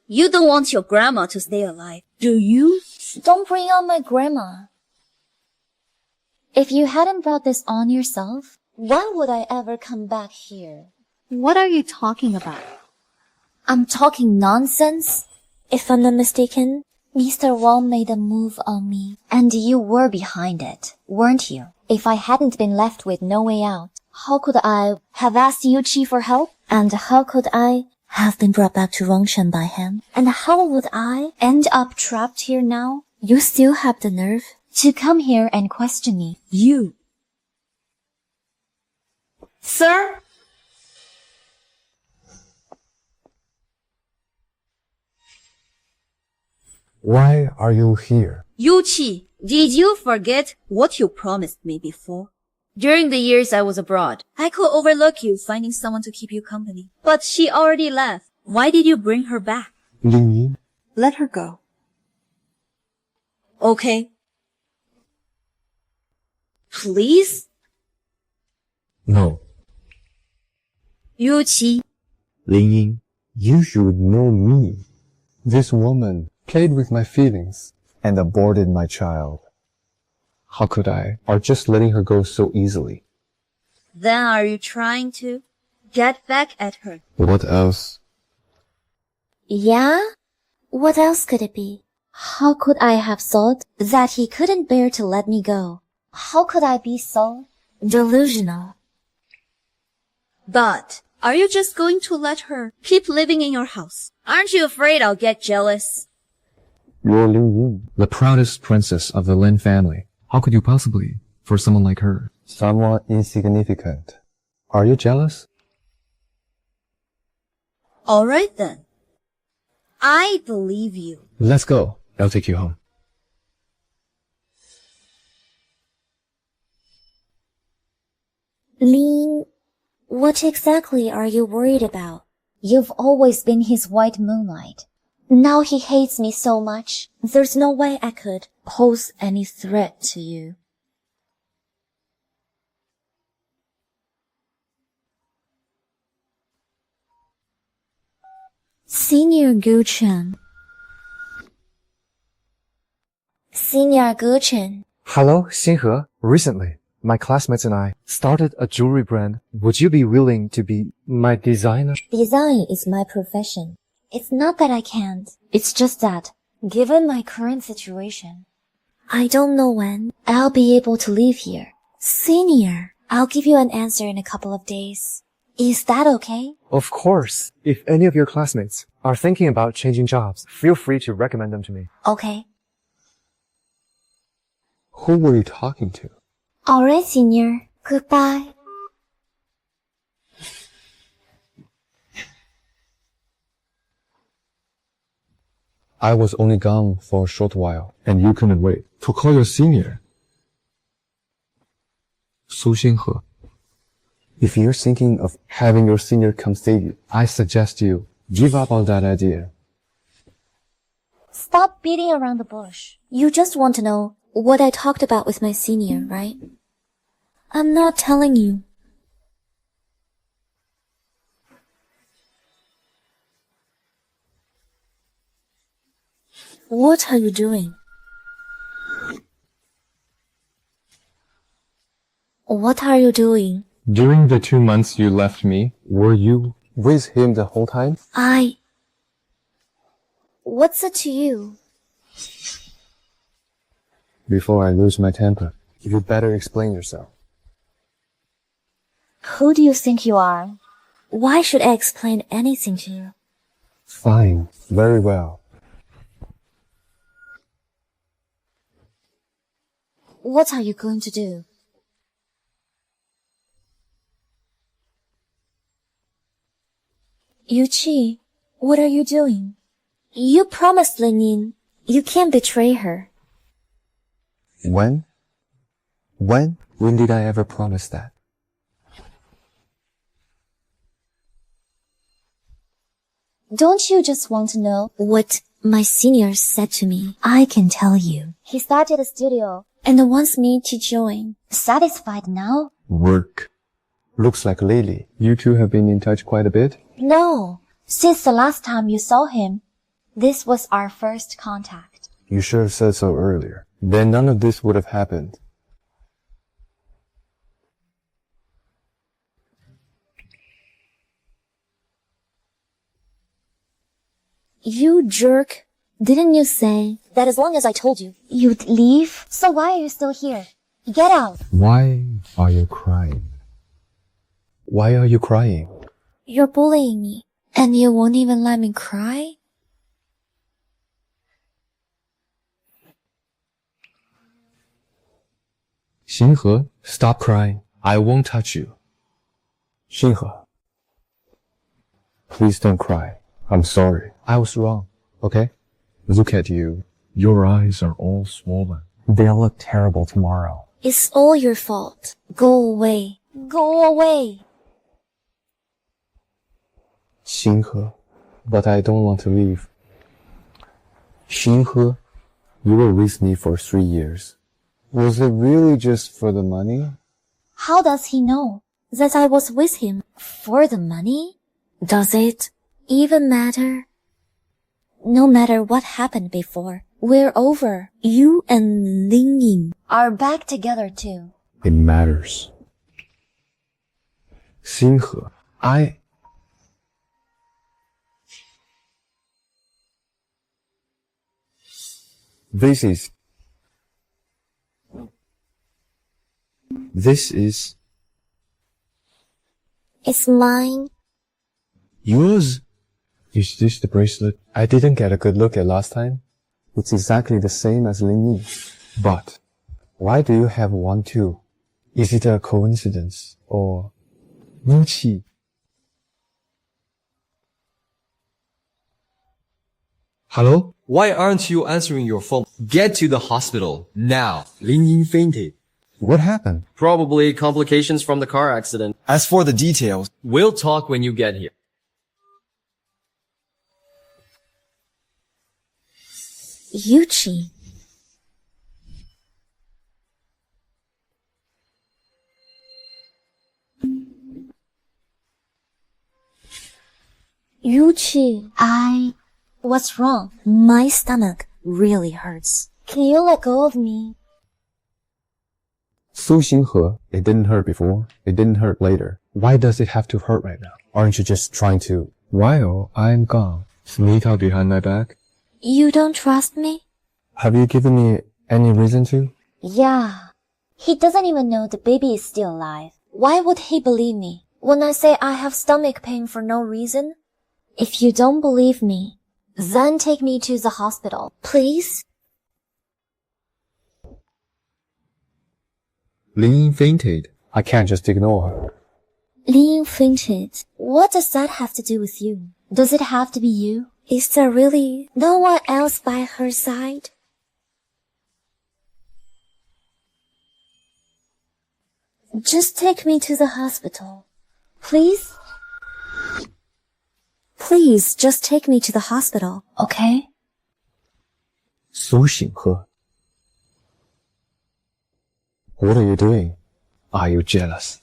you don't want your grandma to stay alive, do you? Don't bring on my grandma. If you hadn't brought this on yourself, why would I ever come back here? What are you talking about? I'm talking nonsense. If I'm not mistaken, Mr. Wang made a move on me, and you were behind it, weren't you? If I hadn't been left with no way out, how could I have asked Yuqi for help? And how could I have been brought back to Rongshan by him. And how would I end up trapped here now? You still have the nerve to come here and question me. You. Sir? Why are you here? Yuqi, did you forget what you promised me before? During the years I was abroad, I could overlook you finding someone to keep you company. But she already left. Why did you bring her back? Lin Yin? Let her go. Okay. Please? No. Yuqi. Lin Yin. You should know me. This woman played with my feelings and aborted my child. How could I? Or just letting her go so easily? Then are you trying to get back at her? What else? Yeah? What else could it be? How could I have thought that he couldn't bear to let me go? How could I be so delusional? But are you just going to let her keep living in your house? Aren't you afraid I'll get jealous? You're Lin Yin. The proudest princess of the Lin family. How could you possibly, for someone like her? Somewhat insignificant. Are you jealous? Alright then. I believe you. Let's go. I'll take you home. Lin, what exactly are you worried about? You've always been his white moonlight. Now he hates me so much. There's no way I could pose any threat to you. Senior Guchen. Senior Guchen. Hello, Xinghe. Recently, my classmates and I started a jewelry brand. Would you be willing to be my designer? Design is my profession. It's not that I can't. It's just that, given my current situation, I don't know when I'll be able to leave here. Senior, I'll give you an answer in a couple of days. Is that okay? Of course. If any of your classmates are thinking about changing jobs, feel free to recommend them to me. Okay. Who were you talking to? Alright, Senior. Goodbye. I was only gone for a short while. And you couldn't wait to call your senior. Su Xinghe. If you're thinking of having your senior come save you, I suggest you give up on that idea. Stop beating around the bush. You just want to know what I talked about with my senior, right? I'm not telling you. What are you doing? What are you doing? During the 2 months you left me, were you with him the whole time? What's it to you? Before I lose my temper, you better explain yourself. Who do you think you are? Why should I explain anything to you? Fine. Very well. What are you going to do? Yuqi, what are you doing? You promised Lin Yin. You can't betray her. When? When did I ever promise that? Don't you just want to know what my senior said to me? I can tell you. He started a studio and wants me to join. Satisfied now? Work. Looks like lately, you two have been in touch quite a bit. No. Since the last time you saw him, this was our first contact. You should have said so earlier. Then none of this would have happened. You jerk. Didn't you say that as long as I told you, you'd leave? So why are you still here? Get out. Why are you crying? Why are you crying? You're bullying me. And you won't even let me cry? Xinghe, stop crying. I won't touch you. Xinghe, please don't cry. I'm sorry. I was wrong, okay? Look at you. Your eyes are all swollen. They'll look terrible tomorrow. It's all your fault. Go away. Go away. Xinghe, but I don't want to leave. Xinghe, you were with me for 3 years. Was it really just for the money? How does he know that I was with him for the money? Does it even matter? No matter what happened before, we're over. You and Lin Yin are back together too. It matters. Xinghe, This is It's mine. yours. Is this the bracelet I didn't get a good look at last time? It's exactly the same as Lin Yin. But why do you have one too? Is it a coincidence or Wuqi? Hello? Why aren't you answering your phone? Get to the hospital now. Lin Yin fainted. What happened? Probably complications from the car accident. As for the details, We'll talk when you get here. Yuchi. Yuchi, what's wrong? My stomach really hurts. Can you let go of me? Su Xinghe, it didn't hurt before. It didn't hurt later. Why does it have to hurt right now? Aren't you just trying to... While I'm gone, sneak out behind my back? You don't trust me? Have you given me any reason to? Yeah. He doesn't even know the baby is still alive. Why would he believe me when I say I have stomach pain for no reason? If you don't believe me, then take me to the hospital, please. Lin Yin fainted. I can't just ignore her. Lin Yin fainted. What does that have to do with you? Does it have to be you? Is there really no one else by her side? Just take me to the hospital. Please? Please, just take me to the hospital, okay? Su Xinghe. What are you doing? Are you jealous?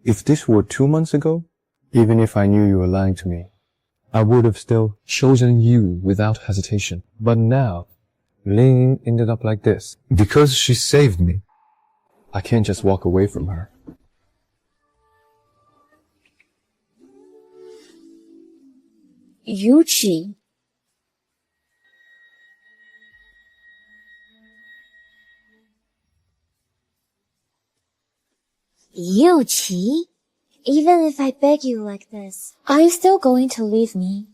If this were 2 months ago, even if I knew you were lying to me, I would have still chosen you without hesitation. But now, Lin Yin ended up like this. Because she saved me. I can't just walk away from her. Yuchi. Yuchi? Even if I beg you like this, are you still going to leave me?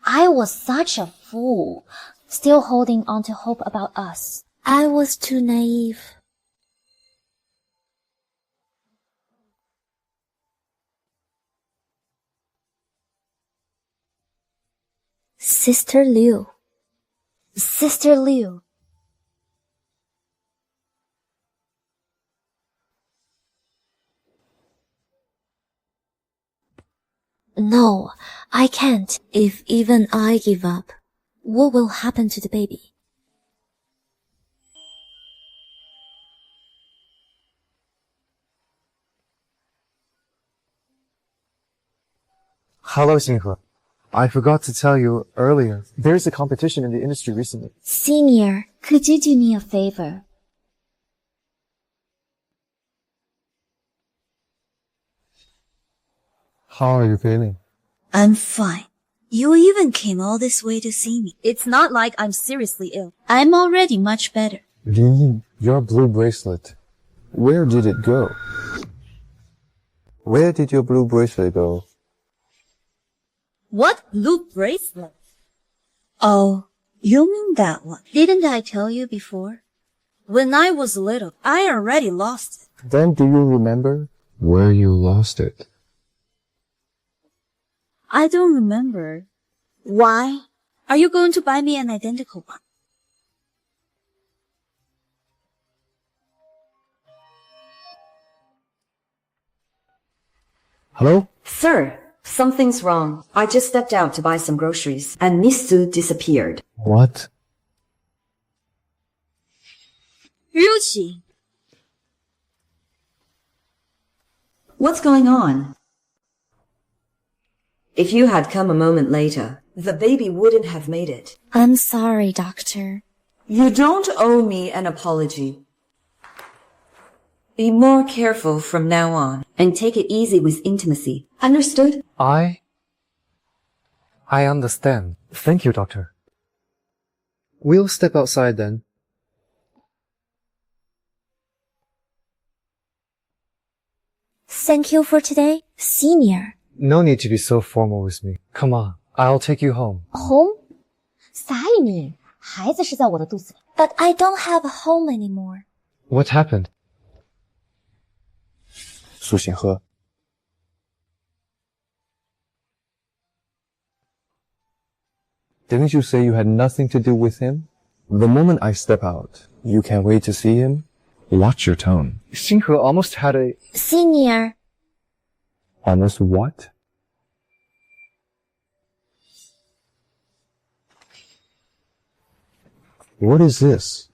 I was such a fool, still holding on to hope about us. I was too naive. Sister Liu. Sister Liu. No, I can't. If even I give up, what will happen to the baby? Hello, Xinghe. I forgot to tell you earlier. There's a competition in the industry recently. Senior, could you do me a favor? How are you feeling? I'm fine. You even came all this way to see me. It's not like I'm seriously ill. I'm already much better. Lin Yin, your blue bracelet. Where did it go? Where did your blue bracelet go? What blue bracelet? Oh, you mean that one. Didn't I tell you before? When I was little, I already lost it. Then do you remember where you lost it? I don't remember. Why? Are you going to buy me an identical one? Hello? Sir, something's wrong. I just stepped out to buy some groceries, and Miss Su disappeared. What? Ryuji! What's going on? If you had come a moment later, the baby wouldn't have made it. I'm sorry, doctor. You don't owe me an apology. Be more careful from now on, and take it easy with intimacy. Understood? I understand. Thank you, doctor. We'll step outside then. Thank you for today, Senior. No need to be so formal with me. Come on, I'll take you home. Home? 撒理你，孩子是在我的肚子里。But I don't have a home anymore. What happened? 苏醒鹤 Didn't you say you had nothing to do with him? The moment I step out, you can't wait to see him? Watch your tone. Xinghe almost had a... Senior. Almost what? What is this?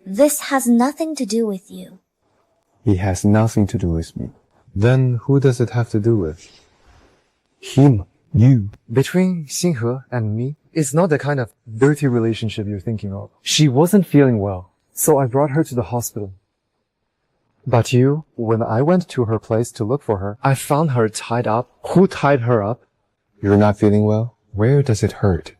This has nothing to do with you. He has nothing to do with me. Then who does it have to do with? Him. You. Between Xinghe and me, it's not the kind of dirty relationship you're thinking of. She wasn't feeling well, so I brought her to the hospital. But you, when I went to her place to look for her, I found her tied up. Who tied her up? You're not feeling well? Where does it hurt?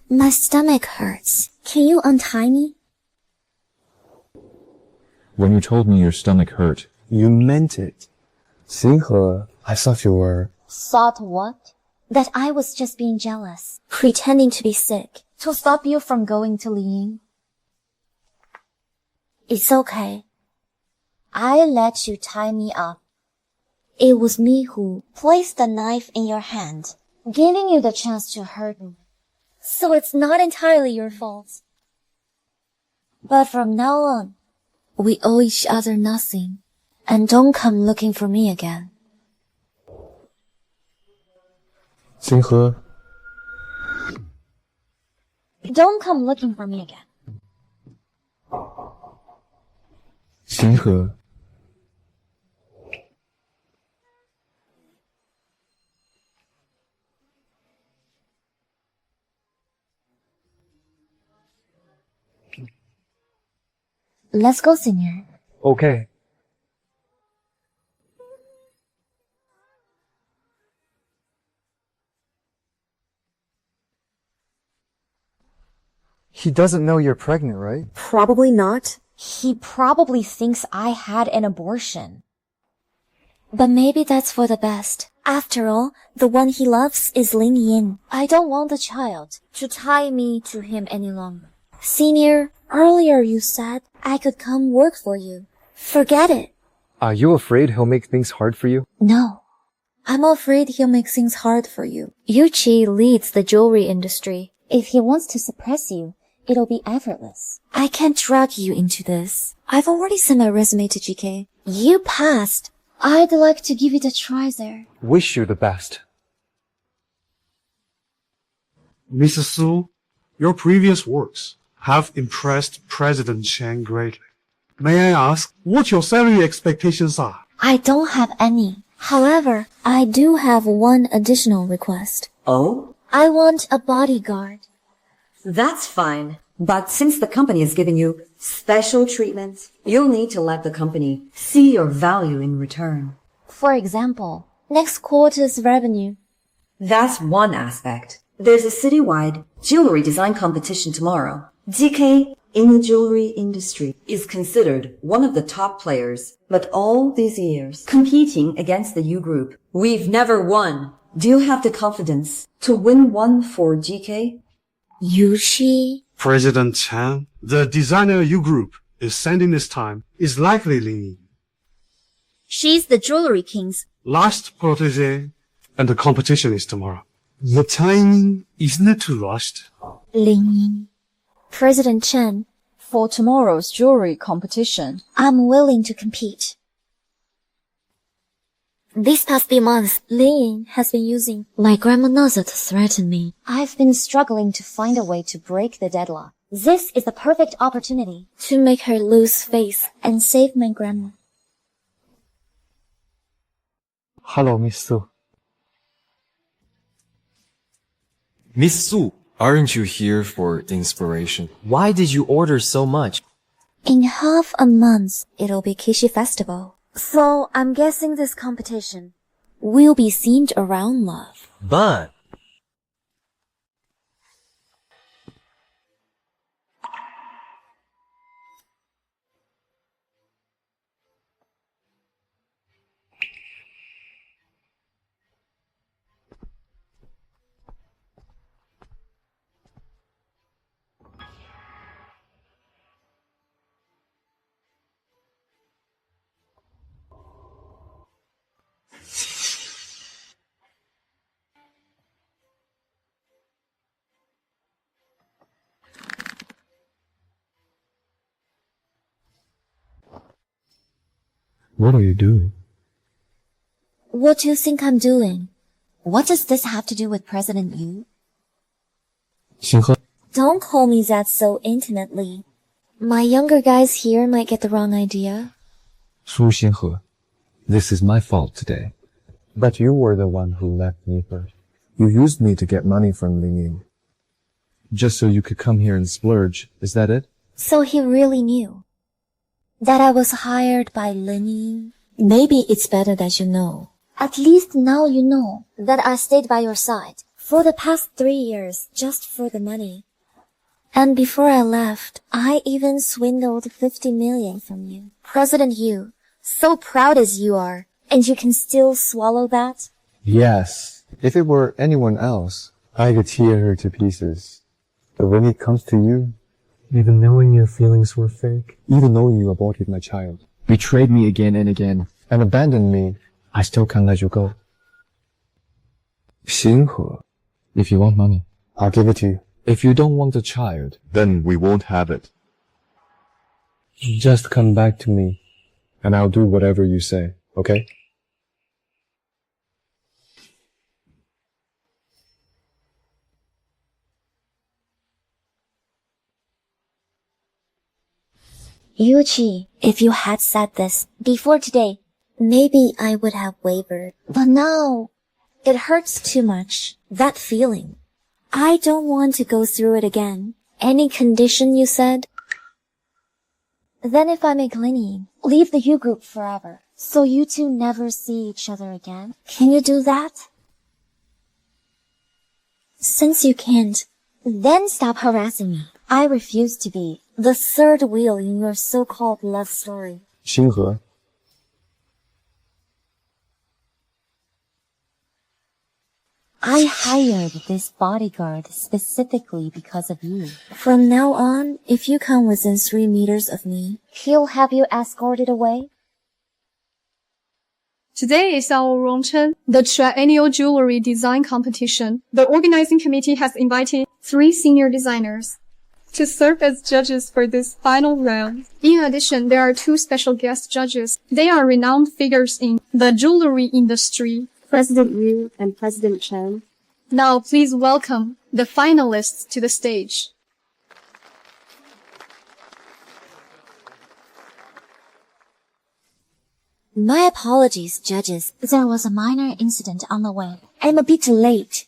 My stomach hurts. Can you untie me? When you told me your stomach hurt, you meant it. Xinghe, I thought you were... Thought what? That I was just being jealous, pretending to be sick, to stop you from going to Lin Yin. It's okay. I let you tie me up. It was me who placed the knife in your hand, giving you the chance to hurt me. So it's not entirely your fault. But from now on, we owe each other nothing. And don't come looking for me again. Xinghe. Don't come looking for me again. Xinghe. Let's go, Senior. Okay. He doesn't know you're pregnant, right? Probably not. He probably thinks I had an abortion. But maybe that's for the best. After all, the one he loves is Lin Yin. I don't want the child to tie me to him any longer. Senior, earlier you said I could come work for you. Forget it. Are you afraid he'll make things hard for you? No. I'm afraid he'll make things hard for you. Yuchi leads the jewelry industry. If he wants to suppress you, it'll be effortless. I can't drag you into this. I've already sent my resume to GK. You passed. I'd like to give it a try there. Wish you the best. Mrs. Su, your previous works have impressed President Chen greatly. May I ask what your salary expectations are? I don't have any. However, I do have one additional request. Oh? I want a bodyguard. That's fine. But since the company is giving you special treatment, you'll need to let the company see your value in return. For example, next quarter's revenue. That's one aspect. There's a citywide jewelry design competition tomorrow. DK in the jewelry industry is considered one of the top players, but all these years competing against the U Group, we've never won. Do you have the confidence to win one for GK? Yushi? President Chen, the designer U Group is sending this time is likely Lin Yin, She's the jewelry king's last protege, and the competition is tomorrow. The timing isn't it too rushed? Lin Yin. President Chen, For tomorrow's jewelry competition, I'm willing to compete. These past few months, Lin Yin has been using my grandma Naza to threaten me. I've been struggling to find a way to break the deadlock. This is the perfect opportunity to make her lose face and save my grandma. Hello, Miss Su. Miss Su, aren't you here for inspiration? Why did you order so much? In half a month, it'll be Kishi Festival. So I'm guessing this competition will be themed around love. But What are you doing? What do you think I'm doing? What does this have to do with President Yu? Xinghe, Don't call me that so intimately. My younger guys here might get the wrong idea. Su Xinghe, this is my fault today. But you were the one who left me first. You used me to get money from Lin Yin. Just so you could come here and splurge, is that it? So he really knew that I was hired by Lin Yin. Maybe it's better that you know. At least now you know that I stayed by your side for the past 3 years just for the money. And before I left, I even swindled 50 million from you. President Yu, so proud as you are, and you can still swallow that? Yes. If it were anyone else, I could tear her to pieces. But when it comes to you, even knowing your feelings were fake, even knowing you aborted my child, betrayed me again and again, and abandoned me, I still can't let you go. Xinghe, if you want money, I'll give it to you. if you don't want a child, Then we won't have it. Just come back to me, and I'll do whatever you say, okay? Yuji, if you had said this before today, maybe I would have wavered. But now, it hurts too much. That feeling. I don't want to go through it again. Any condition you said? Then if I make Lin Yin leave the U Group forever, so you two never see each other again, can you do that? Since you can't, then stop harassing me. I refuse to be the third wheel in your so-called love story. Xinghe, I hired this bodyguard specifically because of you. From now on, if you come within 3 meters of me, he'll have you escorted away. Today is our Rongchen, the triennial jewelry design competition. The organizing committee has invited 3 senior designers to serve as judges for this final round. In addition, there are 2 special guest judges. They are renowned figures in the jewelry industry. President Yu and President Chen. Now please welcome the finalists to the stage. My apologies, judges. There was a minor incident on the way. I'm a bit late.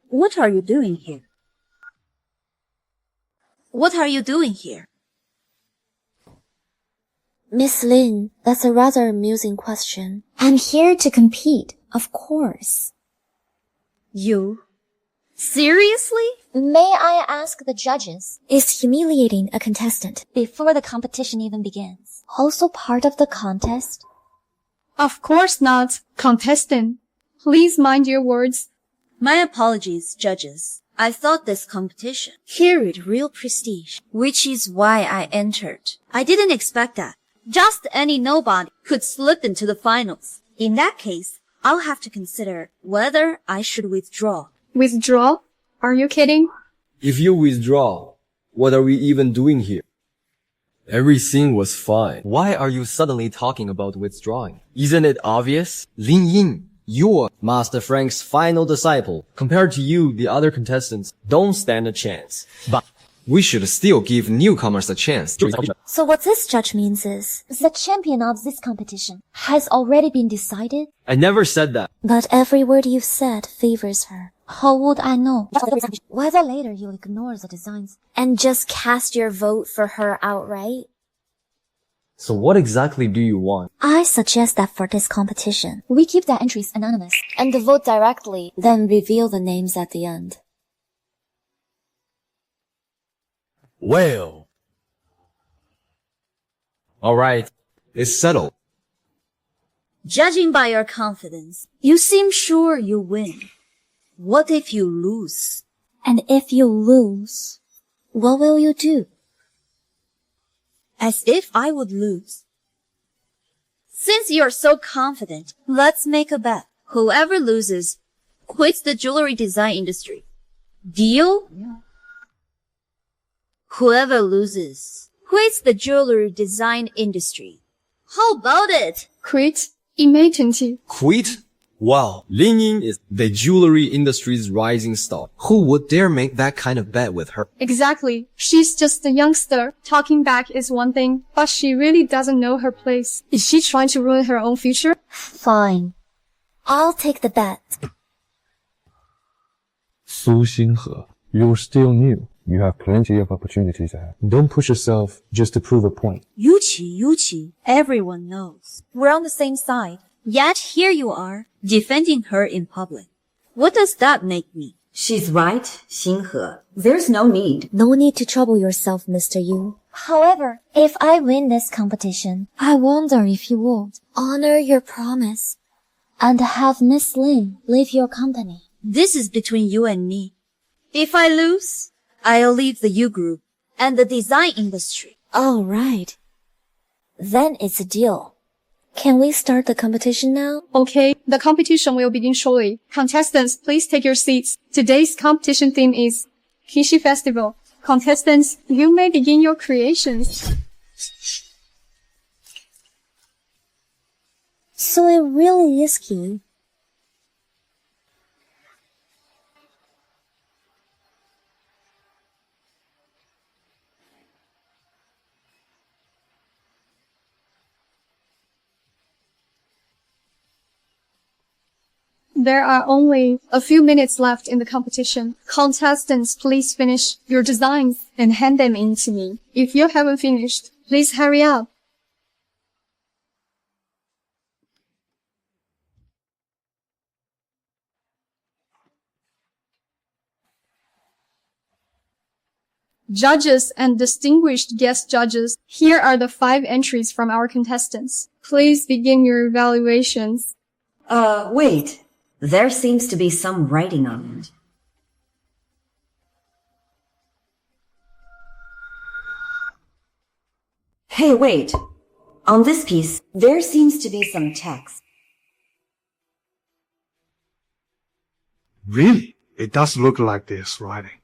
What are you doing here? What are you doing here? Miss Lin, that's a rather amusing question. I'm here to compete, of course. You? Seriously? May I ask the judges? Is humiliating a contestant before the competition even begins also part of the contest? Of course not, contestant. Please mind your words. My apologies, judges. I thought this competition carried real prestige, which is why I entered. I didn't expect that. Just any nobody could slip into the finals. In that case, I'll have to consider whether I should withdraw. Withdraw? Are you kidding? If you withdraw, what are we even doing here? Everything was fine. Why are you suddenly talking about withdrawing? Isn't it obvious? Lin Yin, you're Master Frank's final disciple. Compared to you, the other contestants don't stand a chance. But we should still give newcomers a chance. So what this judge means is, the champion of this competition has already been decided? I never said that. But every word you've said favors her. How would I know? Whether later you'll ignore the designs and just cast your vote for her outright? So what exactly do you want? I suggest that for this competition, we keep the entries anonymous and vote directly, then reveal the names at the end. Well. Alright, it's settled. Judging by your confidence, you seem sure you win. What if you lose? And if you lose, what will you do? As if I would lose. Since you're so confident, let's make a bet. Whoever loses quits the jewelry design industry. Deal? Yeah. Whoever loses quits the jewelry design industry. How about it? Quit? Immediately. Quit? Wow, Lin Yin is the jewelry industry's rising star. Who would dare make that kind of bet with her? Exactly. She's just a youngster. Talking back is one thing, but she really doesn't know her place. Is she trying to ruin her own future? Fine. I'll take the bet. Su Xinghe, you're still new. You have plenty of opportunities ahead. Don't push yourself just to prove a point. Yuqi, everyone knows. We're on the same side. Yet here you are, defending her in public. What does that make me? She's right, Xinghe. There's no need. No need to trouble yourself, Mr. Yu. However, if I win this competition, I wonder if you would honor your promise and have Miss Lin leave your company. This is between you and me. If I lose, I'll leave the U group and the design industry. All right. Then it's a deal. Can we start the competition now? Okay, the competition will begin shortly. Contestants, please take your seats. Today's competition theme is Xinghe Festival. Contestants, you may begin your creations. So it really is key. There are only a few minutes left in the competition. Contestants, please finish your designs and hand them in to me. If you haven't finished, please hurry up. Judges and distinguished guest judges, here are the 5 entries from our contestants. Please begin your evaluations. Wait. There seems to be some writing on it. Hey, wait. On this piece, there seems to be some text. Really? It does look like there's writing.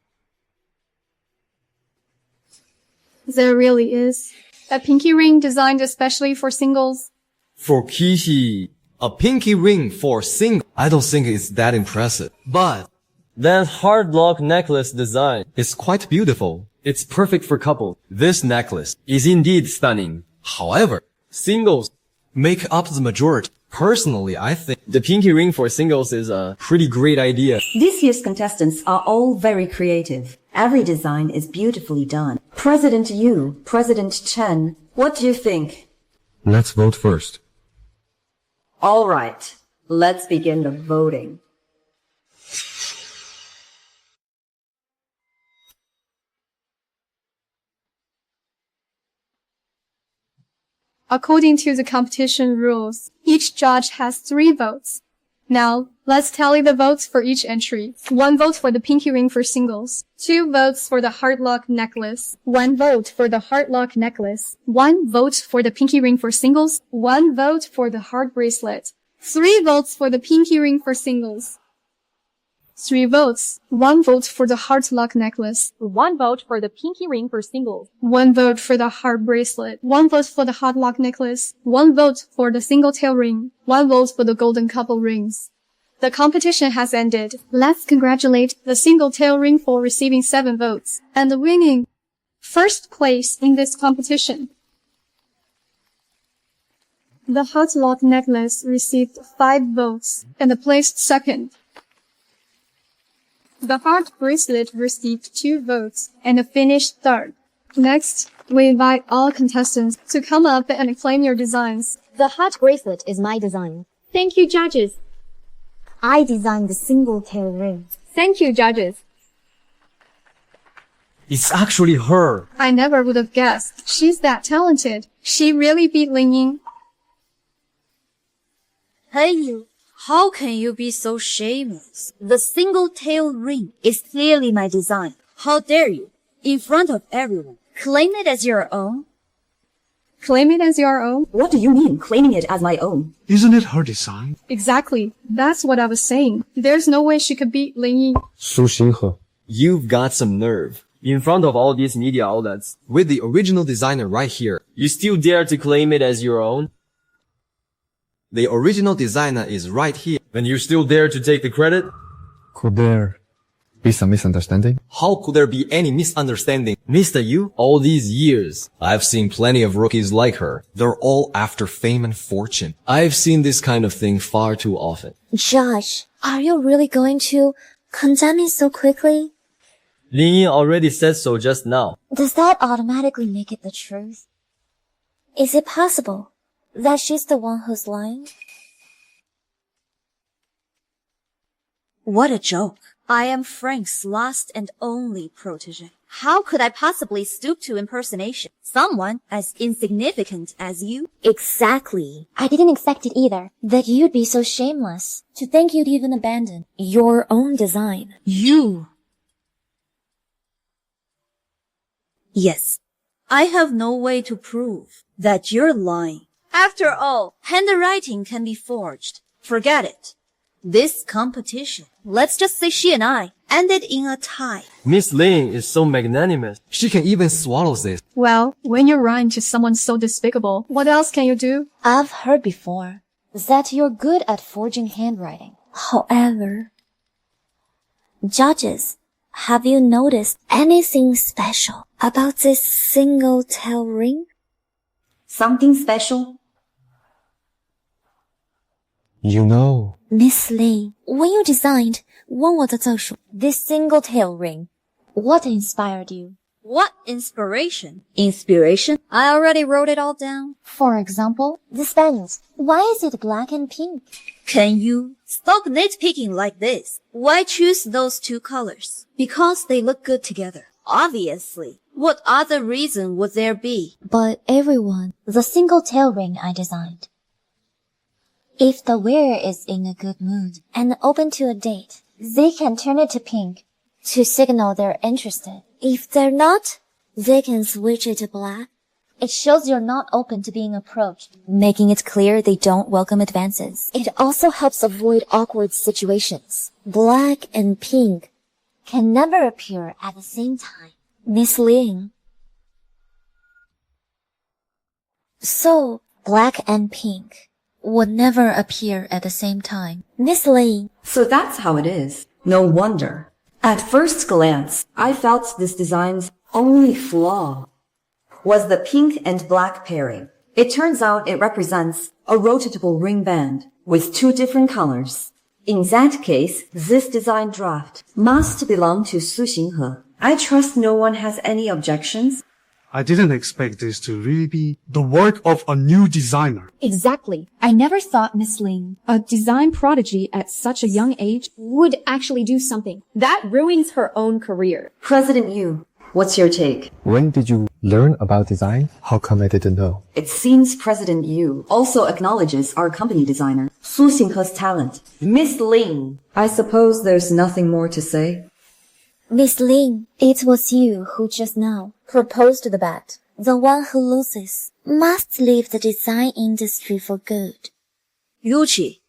There really is. A pinky ring designed especially for singles. For Xinghe, a pinky ring for single. I don't think it's that impressive. But that hard lock necklace design is quite beautiful. It's perfect for couples. This necklace is indeed stunning. However, singles make up the majority. Personally, I think the pinky ring for singles is a pretty great idea. This year's contestants are all very creative. Every design is beautifully done. President Yu, President Chen, what do you think? Let's vote first. All right, let's begin the voting. According to the competition rules, each judge has 3 votes. Now, let's tally the votes for each entry. 1 vote for the pinky ring for singles. 2 votes for the heart lock necklace. 1 vote for the heart lock necklace. 1 vote for the pinky ring for singles. 1 vote for the heart bracelet. 3 votes for the pinky ring for singles. 3 votes. 1 vote for the heart lock necklace. 1 vote for the pinky ring for singles. 1 vote for the heart bracelet. 1 vote for the heart lock necklace. 1 vote for the single tail ring. 1 vote for the golden couple rings. The competition has ended. Let's congratulate the single tail ring for receiving 7 votes and winning first place in this competition. The heart lock necklace received 5 votes and placed second. The heart bracelet received 2 votes and finished third. Next, we invite all contestants to come up and claim your designs. The heart bracelet is my design. Thank you, judges. I designed the single tail ring. Thank you, judges. It's actually her. I never would have guessed. She's that talented. She really beat Lin Yin. Hey you, how can you be so shameless? The single tail ring is clearly my design. How dare you, in front of everyone, claim it as your own? Claim it as your own? What do you mean, claiming it as my own? Isn't it her design? Exactly. That's what I was saying. There's no way she could beat Lin Yin. Xinghe. You've got some nerve. In front of all these media outlets, with the original designer right here, you still dare to claim it as your own? The original designer is right here. And you still dare to take the credit? Could there be some misunderstanding? How could there be any misunderstanding? Mr. Yu, all these years, I've seen plenty of rookies like her. They're all after fame and fortune. I've seen this kind of thing far too often. Josh, are you really going to condemn me so quickly? Lin Yin already said so just now. Does that automatically make it the truth? Is it possible that she's the one who's lying? What a joke. I am Frank's last and only protege. How could I possibly stoop to impersonation? Someone as insignificant as you? Exactly. I didn't expect it either, that you'd be so shameless to think you'd even abandon your own design. You. Yes, I have no way to prove that you're lying. After all, handwriting can be forged. Forget it. This competition, let's just say she and I, ended in a tie. Miss Lin is so magnanimous. She can even swallow this. Well, when you're writing to someone so despicable, what else can you do? I've heard before that you're good at forging handwriting. However, judges, have you noticed anything special about this single tail ring? Something special? You know. Miss Lin, when you designed 问我的赠书 this single tail ring, what inspired you? What inspiration? Inspiration? I already wrote it all down. For example, this band. Why is it black and pink? Can you stop nitpicking like this? Why choose those 2 colors? Because they look good together. Obviously. What other reason would there be? But everyone, the single tail ring I designed. If the wearer is in a good mood and open to a date, they can turn it to pink to signal they're interested. If they're not, they can switch it to black. It shows you're not open to being approached, making it clear they don't welcome advances. It also helps avoid awkward situations. Black and pink can never appear at the same time. Miss Lin. So, black and pink would never appear at the same time. Miss Lin. So that's how it is. No wonder. At first glance, I felt this design's only flaw was the pink and black pairing. It turns out it represents a rotatable ring band with 2 different colors. In that case, this design draft must belong to Su Xinghe. I trust no one has any objections. I didn't expect this to really be the work of a new designer. Exactly. I never thought Miss Lin, a design prodigy at such a young age, would actually do something. That ruins her own career. President Yu, what's your take? When did you learn about design? How come I didn't know? It seems President Yu also acknowledges our company designer, Su Xinghe's talent. Miss Lin, I suppose there's nothing more to say? Miss Lin, it was you who just now proposed the bet. The one who loses must leave the design industry for good. Yuqi.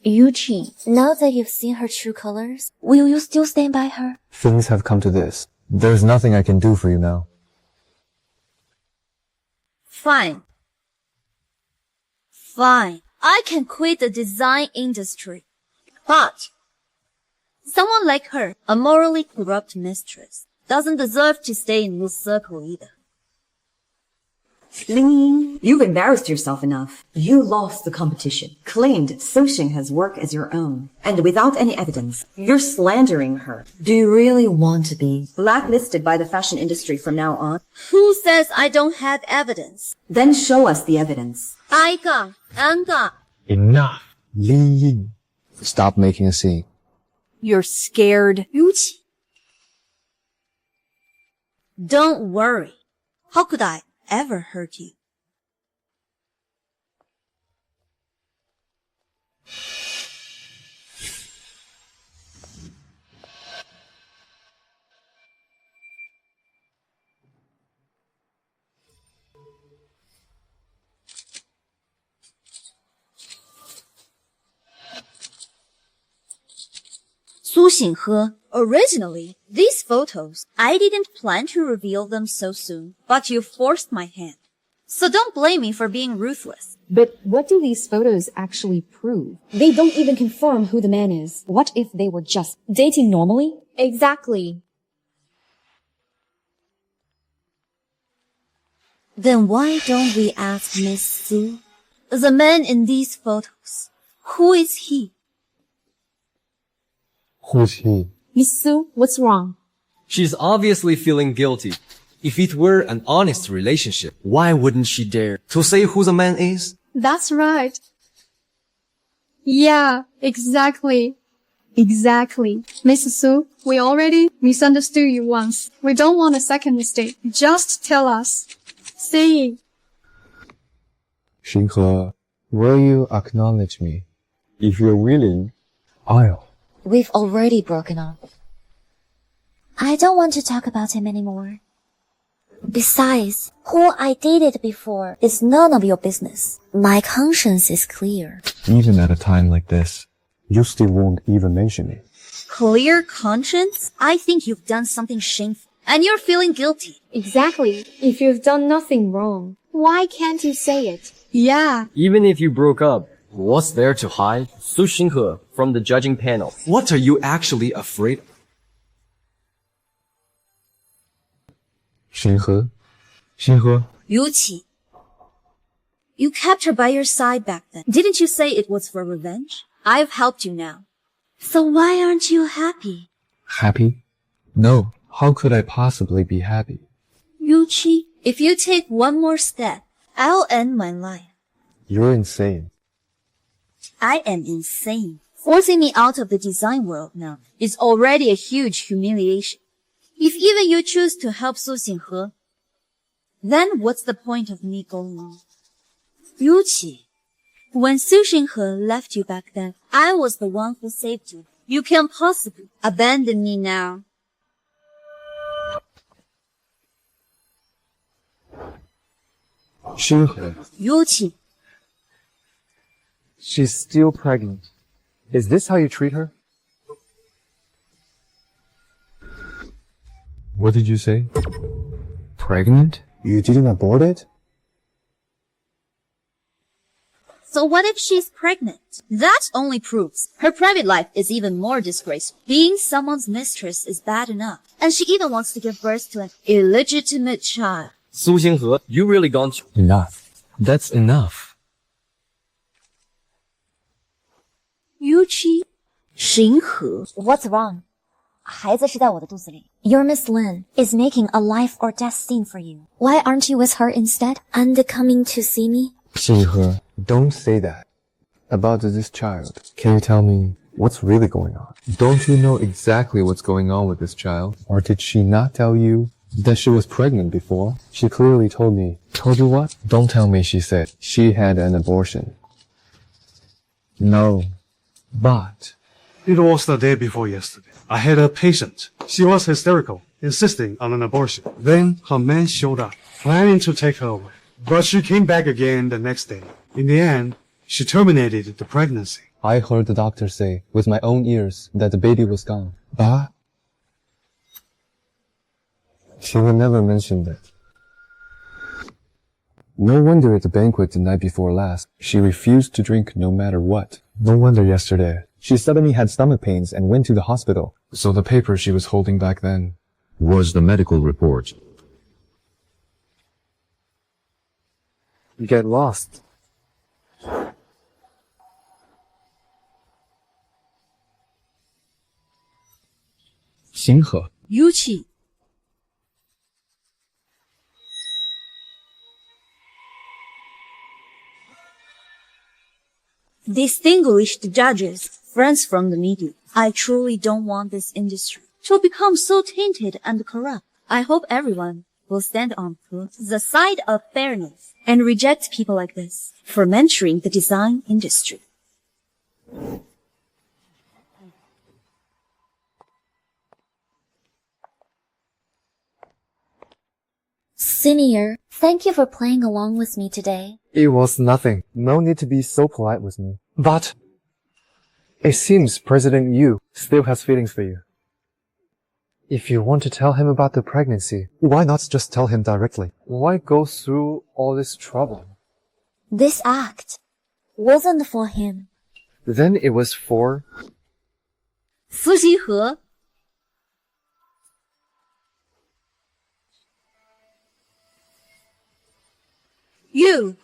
Yuqi, now that you've seen her true colors, will you still stand by her? Things have come to this. There's nothing I can do for you now. Fine. Fine. I can quit the design industry. But someone like her, a morally corrupt mistress, doesn't deserve to stay in this circle either. Lin Yin, you've embarrassed yourself enough. You lost the competition, claimed Su Xinghe's work as your own, and without any evidence, you're slandering her. Do you really want to be blacklisted by the fashion industry from now on? Who says I don't have evidence? Then show us the evidence. I got. Enough. Lin Yin. Stop making a scene. You're scared. Yuqi. Don't worry. How could I ever hurt you? Su Xinghe, originally, these photos, I didn't plan to reveal them so soon, but you forced my hand. So don't blame me for being ruthless. But what do these photos actually prove? They don't even confirm who the man is. What if they were just dating normally? Exactly. Then why don't we ask Miss Su? The man in these photos, who is he? Who's he? Miss Su, what's wrong? She's obviously feeling guilty. If it were an honest relationship, why wouldn't she dare to say who the man is? That's right. Yeah, exactly. Exactly. Miss Su, we already misunderstood you once. We don't want a second mistake. Just tell us. Say. Xinghe, will you acknowledge me? If you're willing, I'll. We've already broken up. I don't want to talk about him anymore. Besides, who I dated before is none of your business. My conscience is clear. Even at a time like this, you still won't even mention it. Clear conscience? I think you've done something shameful, and you're feeling guilty. Exactly. If you've done nothing wrong, why can't you say it? Yeah. Even if you broke up, what's there to hide? Su Xinghe from the judging panel. What are you actually afraid of? Xinghe? Yuqi. You kept her by your side back then. Didn't you say it was for revenge? I've helped you now. So why aren't you happy? Happy? No. How could I possibly be happy? Yuqi, if you take one more step, I'll end my life. You're insane. I am insane. Forcing me out of the design world now is already a huge humiliation. If even you choose to help Su Xinghe, then what's the point of me going on? Yuqi, when Su Xinghe left you back then, I was the one who saved you. You can't possibly abandon me now. Xinghe. Yuqi. She's still pregnant. Is this how you treat her? What did you say? Pregnant? You didn't abort it? So what if she's pregnant? That only proves her private life is even more disgraceful. Being someone's mistress is bad enough, and she even wants to give birth to an illegitimate child. Su Xinghe, you really gone too... Enough. That's enough. Yuqi, Xinghe. What's wrong? 孩子是在我的肚子里. Your Miss Lin is making a life or death scene for you. Why aren't you with her instead? And coming to see me? Xinghe, don't say that. About this child, can you tell me what's really going on? Don't you know exactly what's going on with this child? Or did she not tell you that she was pregnant before? She clearly told me. Told you what? Don't tell me she said she had an abortion. No. But... It was the day before yesterday. I had a patient. She was hysterical, insisting on an abortion. Then her man showed up, planning to take her away. But she came back again the next day. In the end, she terminated the pregnancy. I heard the doctor say with my own ears that the baby was gone. But she would never mention that. No wonder at the banquet the night before last, she refused to drink no matter what. No wonder yesterday, she suddenly had stomach pains and went to the hospital. So the paper she was holding back then was the medical report. Get lost. Xinghe. Yuqi. Distinguished judges, friends from the media, I truly don't want this industry to become so tainted and corrupt. I hope everyone will stand on the side of fairness and reject people like this from entering the design industry. Senior, thank you for playing along with me today. It was nothing. No need to be so polite with me. But it seems President Yu still has feelings for you. If you want to tell him about the pregnancy, why not just tell him directly? Why go through all this trouble? This act wasn't for him. Then it was for... Su Xinghe. You.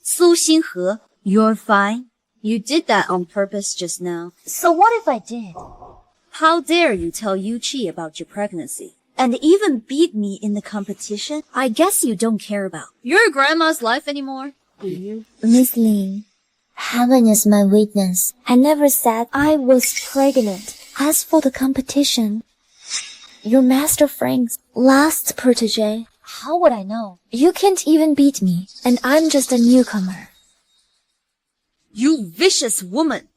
Su Xinghe, you're fine. You did that on purpose just now. So what if I did? How dare you tell Yuqi about your pregnancy? And even beat me in the competition? I guess you don't care about your grandma's life anymore, do you? Miss Lin, heaven is my witness. I never said I was pregnant. As for the competition, your Master Frank's last protege, how would I know? You can't even beat me, and I'm just a newcomer. You vicious woman!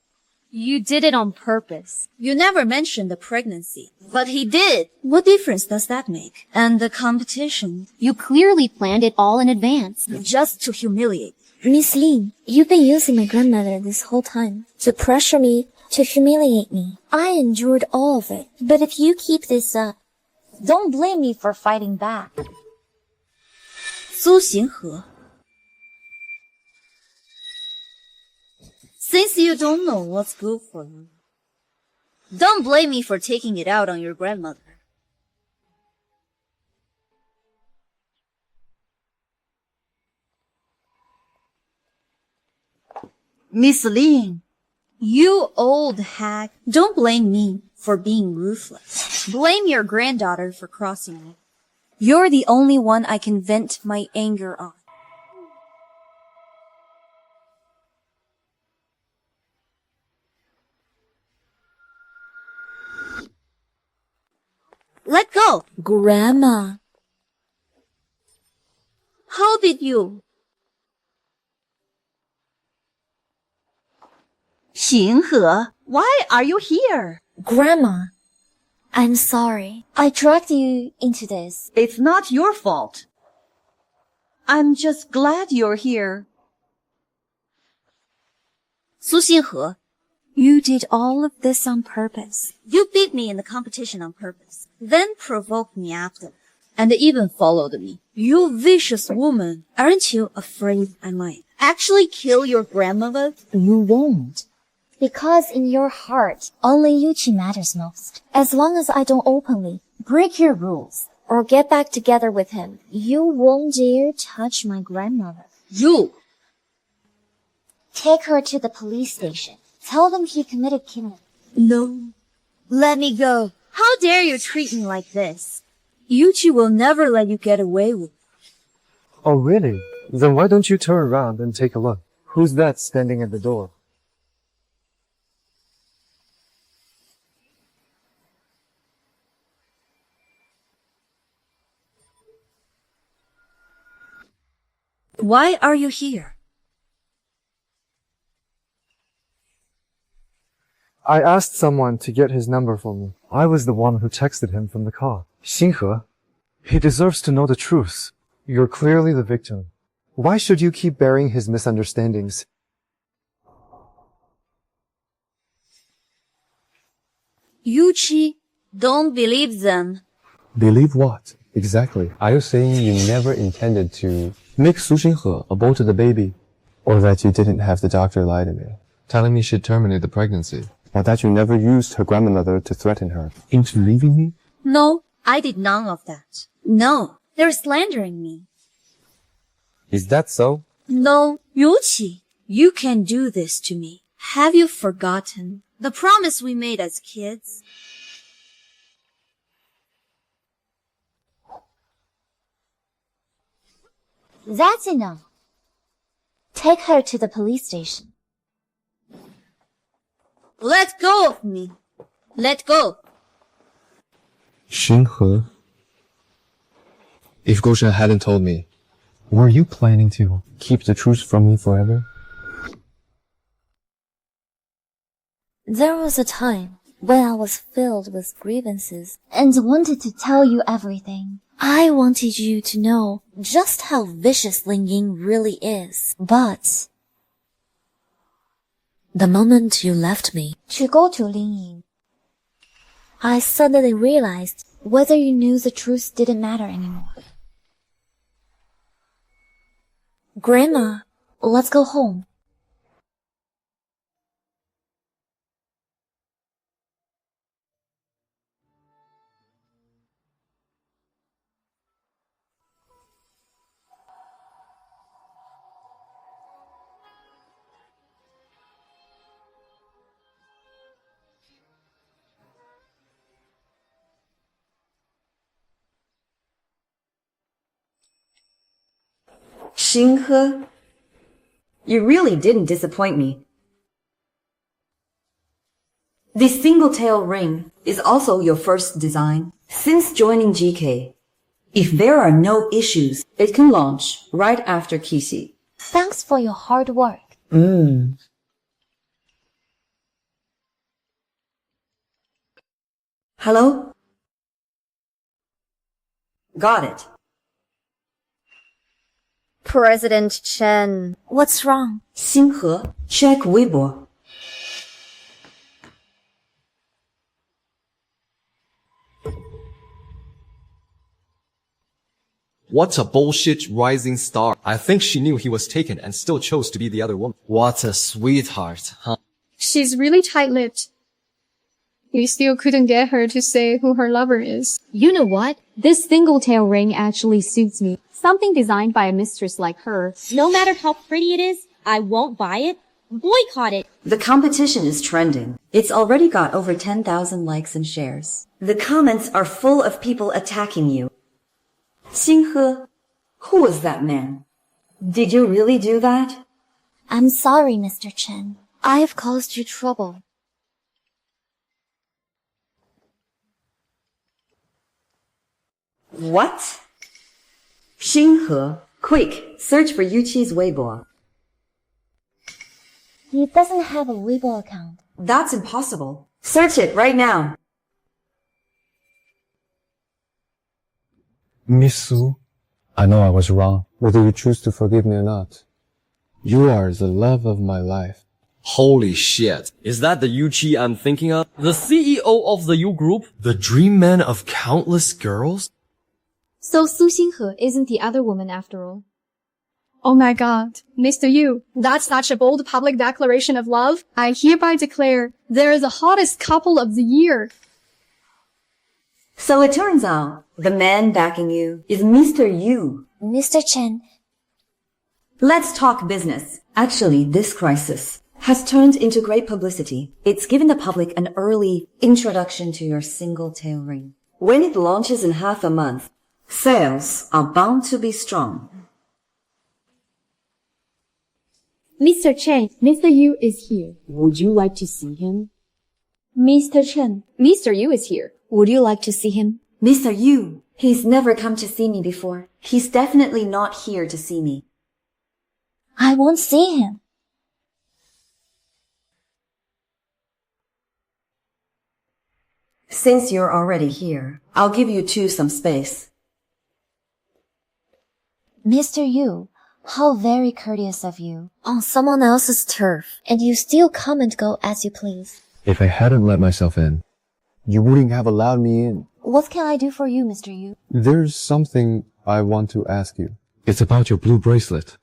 You did it on purpose. You never mentioned the pregnancy. But he did. What difference does that make? And the competition? You clearly planned it all in advance. Just to humiliate. Miss Lin, you've been using my grandmother this whole time to pressure me, to humiliate me. I endured all of it. But if you keep this up, don't blame me for fighting back. Su Xinghe. Since you don't know what's good for you, don't blame me for taking it out on your grandmother. Miss Lin. You old hag. Don't blame me for being ruthless. Blame your granddaughter for crossing me. You're the only one I can vent my anger on. Let go! Grandma. How did you? Xinghe, why are you here? Grandma, I'm sorry. I dragged you into this. It's not your fault. I'm just glad you're here. Su Xinghe, you did all of this on purpose. You beat me in the competition on purpose, then provoked me after, and even followed me. You vicious woman, aren't you afraid I might actually kill your grandmother? You won't. Because in your heart, only Yuchi matters most. As long as I don't openly break your rules or get back together with him, you won't dare touch my grandmother. You! Take her to the police station. Tell them he committed kidnapping. No. Let me go. How dare you treat me like this? Yuchi will never let you get away with it. Oh, really? Then why don't you turn around and take a look? Who's that standing at the door? Why are you here? I asked someone to get his number for me. I was the one who texted him from the car. Xinghe, he deserves to know the truth. You're clearly the victim. Why should you keep burying his misunderstandings? Yuchi, don't believe them. Believe what? Exactly. Are you saying you never intended to make Su Xinghe abort the baby? Or that you didn't have the doctor lie to me? Telling me she'd terminate the pregnancy. Or that you never used her grandmother to threaten her into leaving me? No, I did none of that. No, they're slandering me. Is that so? No, Yuchi, you can't do this to me. Have you forgotten the promise we made as kids? That's enough. Take her to the police station. Let go of me. Let go. Xinghe, If Goshen hadn't told me, were you planning to keep the truth from me forever? There was a time when I was filled with grievances and wanted to tell you everything. I wanted you to know just how vicious Lin Yin really is. But the moment you left me to go to Lin Yin, I suddenly realized whether you knew the truth didn't matter anymore. Grandma, let's go home. Xinghe, you really didn't disappoint me. This single-tail ring is also your first design since joining GK. If there are no issues, it can launch right after Kishi. Thanks for your hard work. Hello? Got it. President Chen, what's wrong? Xinghe, check Weibo. What a bullshit rising star. I think she knew he was taken and still chose to be the other woman. What a sweetheart, huh? She's really tight-lipped. You still couldn't get her to say who her lover is. You know what? This single-tail ring actually suits me. Something designed by a mistress like her. No matter how pretty it is, I won't buy it. Boycott it. The competition is trending. It's already got over 10,000 likes and shares. The comments are full of people attacking you. Xinghe, who was that man? Did you really do that? I'm sorry, Mr. Chen. I have caused you trouble. What? Xinghe, quick, search for Yuqi's Weibo. He doesn't have a Weibo account. That's impossible. Search it right now. Miss Su, I know I was wrong, whether you choose to forgive me or not. You are the love of my life. Holy shit. Is that the Yuchi I'm thinking of? The CEO of the U Group? The dream man of countless girls? So Su Xinghe isn't the other woman after all. Oh my god, Mr. Yu, that's such a bold public declaration of love. I hereby declare they're the hottest couple of the year. So it turns out the man backing you is Mr. Yu. Mr. Chen, Let's talk business. Actually, this crisis has turned into great publicity. It's given the public an early introduction to your single tail ring. When it launches in half a month, sales are bound to be strong. Mr. Chen, Mr. Yu is here. Would you like to see him? Mr. Chen, Mr. Yu is here. Would you like to see him? Mr. Yu, he's never come to see me before. He's definitely not here to see me. I won't see him. Since you're already here, I'll give you two some space. Mr. Yu, how very courteous of you. On someone else's turf. And you still come and go as you please. If I hadn't let myself in, You wouldn't have allowed me in. What can I do for you, Mr. Yu? There's something I want to ask you. it's about your blue bracelet.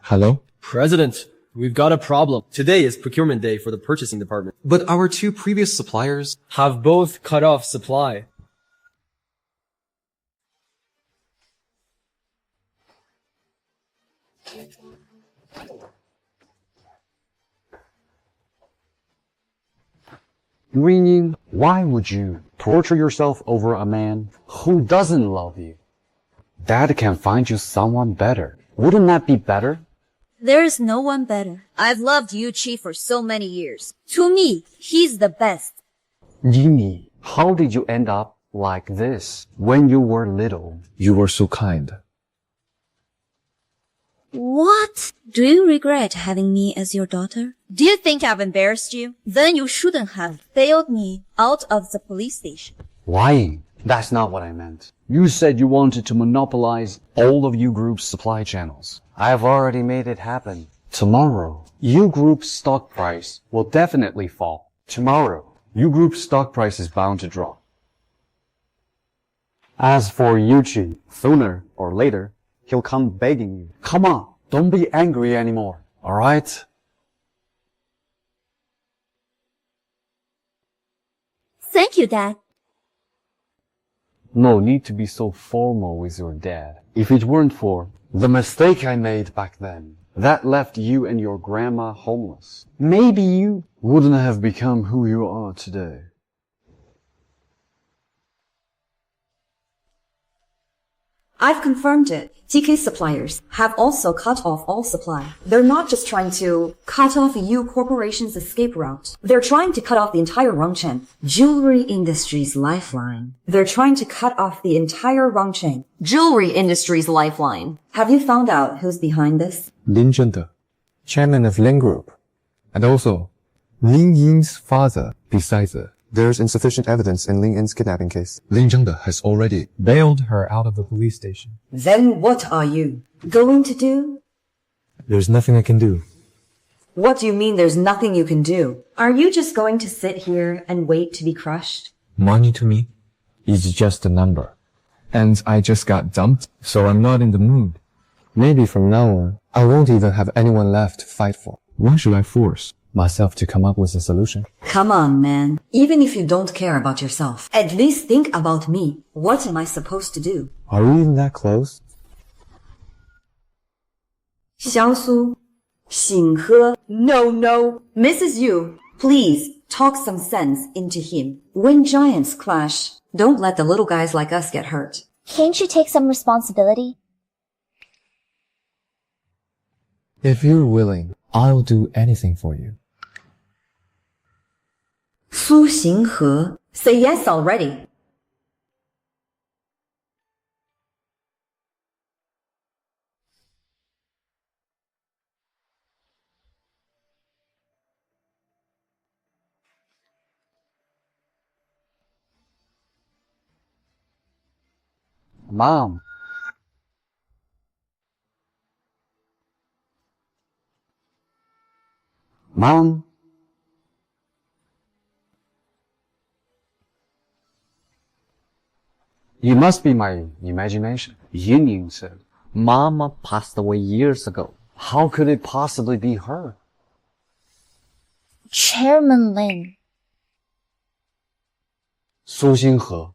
Hello? President, we've got a problem. Today is procurement day for the purchasing department. But our two previous suppliers, Have both cut off supply. Lin Yin, why would you torture yourself over a man who doesn't love you? Dad can find you someone better. Wouldn't that be better? There is no one better. I've loved Yu Chi for so many years. To me, he's the best. Yimi, how did you end up like this when you were little? You were so kind. What? Do you regret having me as your daughter? Do you think I've embarrassed you? Then you shouldn't have bailed me out of the police station. Lying. That's not what I meant. You said you wanted to monopolize all of U Group's supply channels. I've already made it happen. Tomorrow, U Group's stock price will definitely fall. Tomorrow, U Group's stock price is bound to drop. As for Yuchi, sooner or later, he'll come begging you. Come on, don't be angry anymore, alright? Thank you, Dad. No need to be so formal with your dad. If it weren't for the mistake I made back then, that left you and your grandma homeless, maybe you wouldn't have become who you are today. I've confirmed it. TK suppliers have also cut off all supply. They're not just trying to cut off U Corporation's escape route. They're trying to cut off the entire Rongchen jewelry industry's lifeline. They're trying to cut off the entire Rongchen jewelry industry's lifeline. Have you found out who's behind this? Lin Zhengde, chairman of Lin Group, and also Lin Yin's father. Besides, there's insufficient evidence in Lin Yin's kidnapping case. Lin Zhengde has already bailed her out of the police station. Then what are you going to do? There's nothing I can do. What do you mean there's nothing you can do? Are you just going to sit here and wait to be crushed? Money to me is just a number. And I just got dumped, so I'm not in the mood. Maybe from now on, I won't even have anyone left to fight for. Why should I force myself to come up with a solution? Come on, man. Even if you don't care about yourself, at least think about me. What am I supposed to do? Are we even that close? Xiaosu, Xinghe. No. Mrs. Yu, please talk some sense into him. When giants clash, don't let the little guys like us get hurt. Can't you take some responsibility? If you're willing, I'll do anything for you. Su Xinghe, say yes already. Mom. Mom. You must be my imagination. Yin Yin said. Mama passed away years ago. How could it possibly be her? Chairman Lin. Su Xinghe,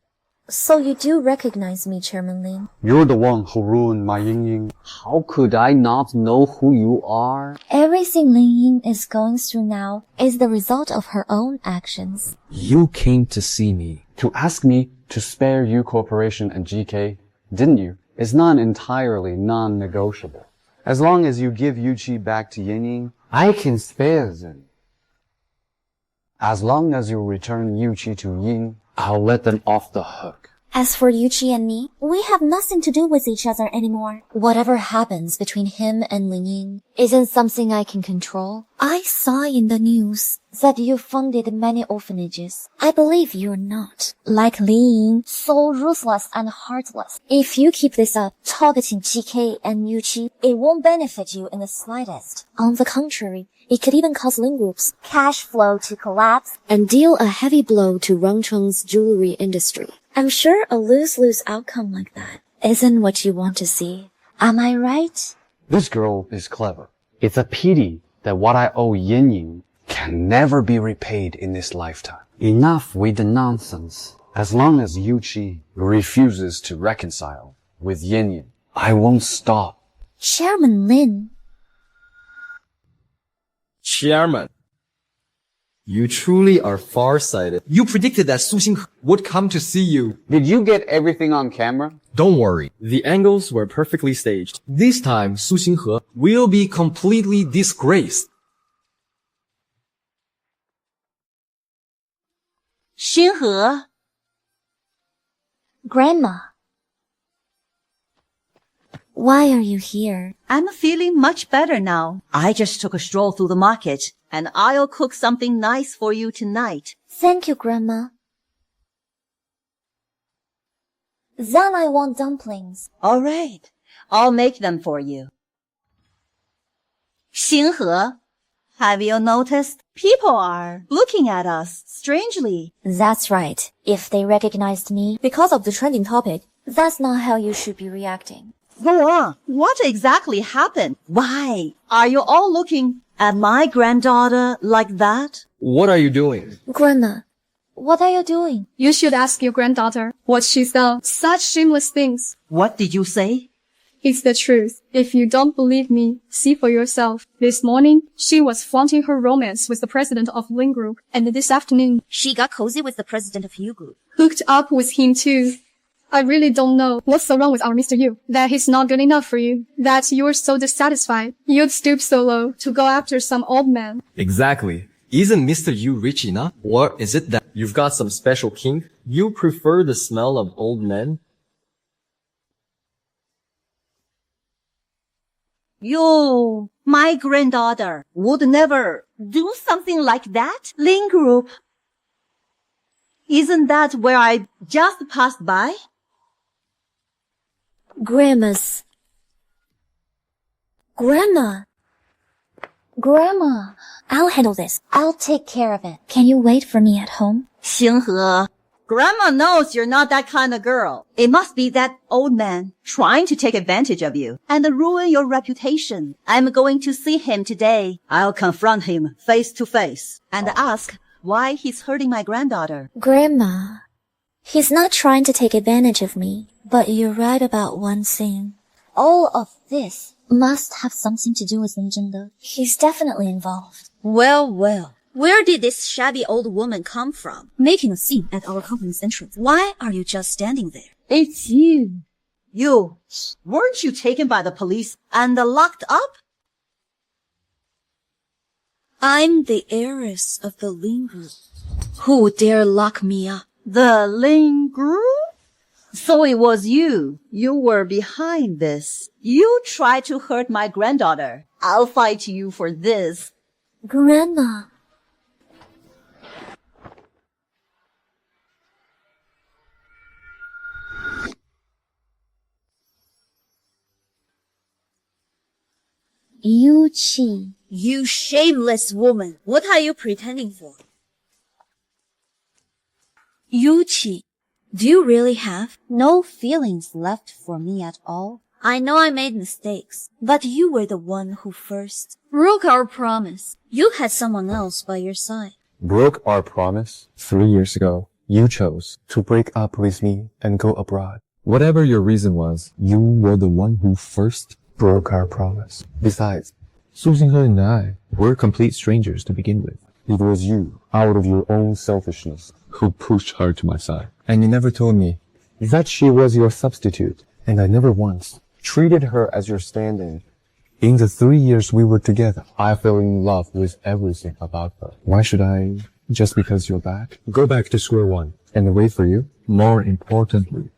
So you do recognize me, Chairman Lin? you're the one who ruined my Yin Yin. How could I not know who you are? Everything Lin Yin is going through now is the result of her own actions. You came to see me. To ask me to spare you Corporation and GK, didn't you? It's not entirely non-negotiable. As long as you give Yuqi back to Yin Yin, I can spare them. As long as you return Yuqi to Yin, I'll let them off the hook. As for Yuqi and me, we have nothing to do with each other anymore. Whatever happens between him and Lin Yin isn't something I can control. I saw in the news that you funded many orphanages. I believe you're not, like Lin Yin, so ruthless and heartless. If you keep this up, targeting GK and Yuqi, it won't benefit you in the slightest. On the contrary, it could even cause Lin Group's cash flow to collapse and deal a heavy blow to Rongcheng's jewelry industry. I'm sure a lose-lose outcome like that isn't what you want to see. Am I right? This girl is clever. It's a pity that what I owe Yin Yin can never be repaid in this lifetime. Enough with the nonsense. As long as Yuqi refuses to reconcile with Yin Yin, I won't stop. Chairman Lin. Chairman, you truly are farsighted. You predicted that Su Xinghe would come to see you. Did you get everything on camera? Don't worry. The angles were perfectly staged. This time, Su Xinghe will be completely disgraced. Xinghe, Grandma. Why are you here? I'm feeling much better now. I just took a stroll through the market, and I'll cook something nice for you tonight. Thank you, Grandma. Then I want dumplings. All right, I'll make them for you. Xinghe, have you noticed? People are looking at us strangely. That's right. If they recognized me because of the trending topic, that's not how you should be reacting. Go on. What exactly happened? Why are you all looking at my granddaughter like that? What are you doing? Grandma, what are you doing? You should ask your granddaughter what she's done. Such shameless things. What did you say? It's the truth. If you don't believe me, see for yourself. This morning, she was flaunting her romance with the president of Lin Group, and this afternoon, She got cozy with the president of U Group. hooked up with him too. I really don't know what's so wrong with our Mr. Yu, that he's not good enough for you, that you're so dissatisfied, you'd stoop so low to go after some old man. Exactly. Isn't Mr. Yu rich enough? Or is it that you've got some special kink? You prefer the smell of old men? You, my granddaughter, would never do something like that? Lin Group. Isn't that where I just passed by? Grandma. I'll handle this. I'll take care of it. Can you wait for me at home? Xinghe, Grandma knows you're not that kind of girl. It must be that old man trying to take advantage of you and ruin your reputation. I'm going to see him today. I'll confront him face to face and ask why he's hurting my granddaughter. Grandma, he's not trying to take advantage of me, but you're right about one thing. All of this must have something to do with Lin Zhengde. He's definitely involved. Well, where did this shabby old woman come from? Making a scene at our company's entrance. Why are you just standing there? It's you. You, weren't you taken by the police and locked up? I'm the heiress of the Lin Group. Who dare lock me up? The Lin Group? So it was you. You were behind this. You tried to hurt my granddaughter. I'll fight you for this. Grandma. Yuqi. You shameless woman. What are you pretending for? Yuqi, Do you really have no feelings left for me at all? I know I made mistakes, but you were the one who first broke our promise. You had someone else by your side. Broke our promise? 3 years ago, you chose to break up with me and go abroad. Whatever your reason was, You were the one who first broke our promise. Besides, Su Xinghe and I were complete strangers to begin with. it was you, out of your own selfishness, who pushed her to my side. And you never told me that she was your substitute. And I never once treated her as your stand-in. In the 3 years we were together, I fell in love with everything about her. Why should I, just because you're back, go back to square one and wait for you? More importantly,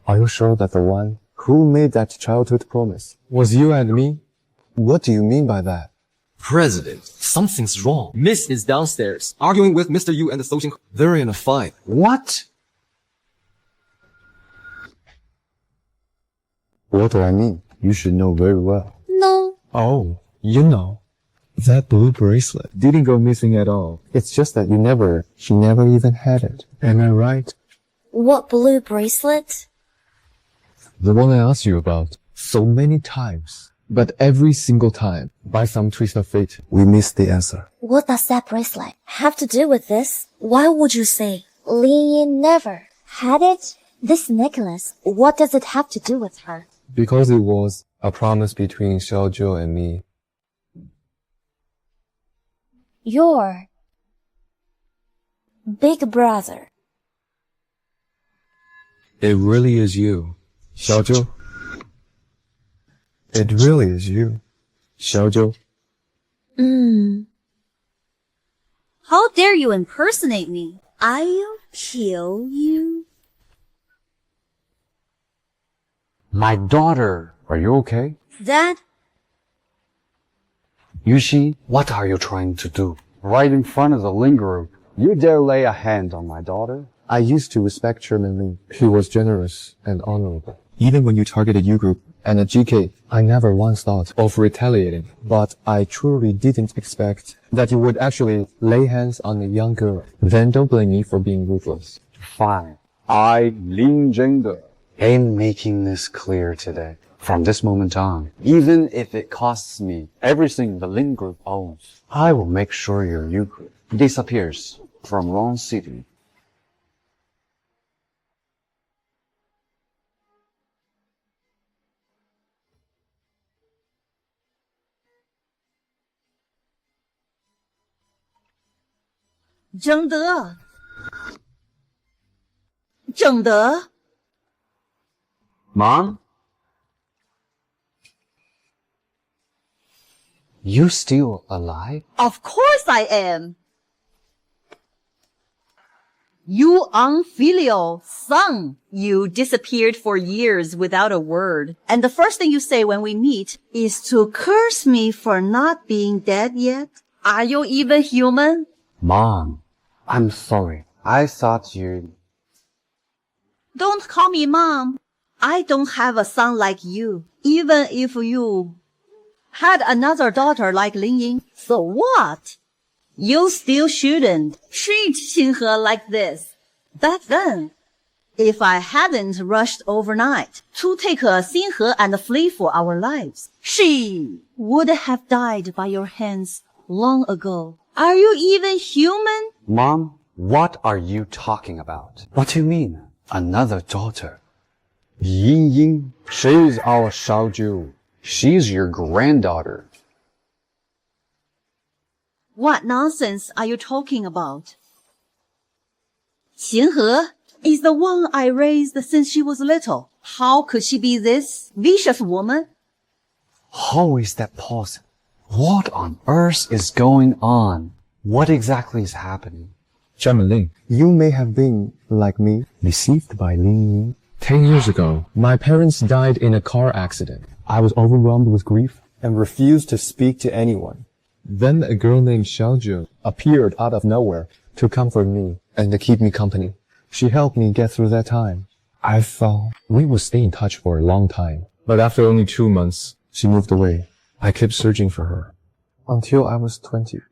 are you sure that the one who made that childhood promise was you and me? What do you mean by that? President, something's wrong. Miss is downstairs, arguing with Mr. Yu and the Xinghe. They're in a fight. What? What do I mean? You should know very well. No. Oh, you know. That blue bracelet didn't go missing at all. It's just that she never even had it. Am I right? What blue bracelet? The one I asked you about so many times. But every single time, By some twist of fate, we missed the answer. What does that bracelet have to do with this? Why would you say Lin Yin never had it? This necklace, what does it have to do with her? Because it was a promise between Xiaozhou and me. Your big brother. It really is you, Xiaozhou. It really is you, Xiaozhou. How dare you impersonate me? I'll kill you. My daughter, are you okay? Dad, Yuxi, what are you trying to do? Right in front of the Lin group, you dare lay a hand on my daughter? I used to respect Chairman Lin. He was generous and honorable. Even when you targeted U Group and a GK, I never once thought of retaliating. But I truly didn't expect that you would actually lay hands on a young girl. Then don't blame me for being ruthless. Fine. I, Lin Zhengde, am making this clear today. From this moment on, even if it costs me everything the Lin group owns, I will make sure your U group disappears from Wrong City. Zhengde. Mom? You still alive? Of course I am. You unfilial son. You disappeared for years without a word. And the first thing you say when we meet is to curse me for not being dead yet. Are you even human? Mom, I'm sorry. I thought you... Don't call me mom. I don't have a son like you. Even if you had another daughter like Lin Yin, so what? You still shouldn't treat Xinghe like this. Back then, if I hadn't rushed overnight to take Xinghe and flee for our lives, she would have died by your hands long ago. Are you even human? Mom, what are you talking about? What do you mean? Another daughter? Lin Yin, she's our Xiaozhou. She's your granddaughter. What nonsense are you talking about? Xinghe is the one I raised since she was little. How could she be this vicious woman? How is that possible? What on earth is going on? What exactly is happening? Chairman Lin, You may have been, like me, deceived by Lin Yin. 10 years ago, my parents died in a car accident. I was overwhelmed with grief and refused to speak to anyone. Then a girl named Xiaozhou Appeared out of nowhere to comfort me and to keep me company. She helped me get through that time. I thought we would stay in touch for a long time. But after only 2 months, She moved away. I kept searching for her. Until I was 20.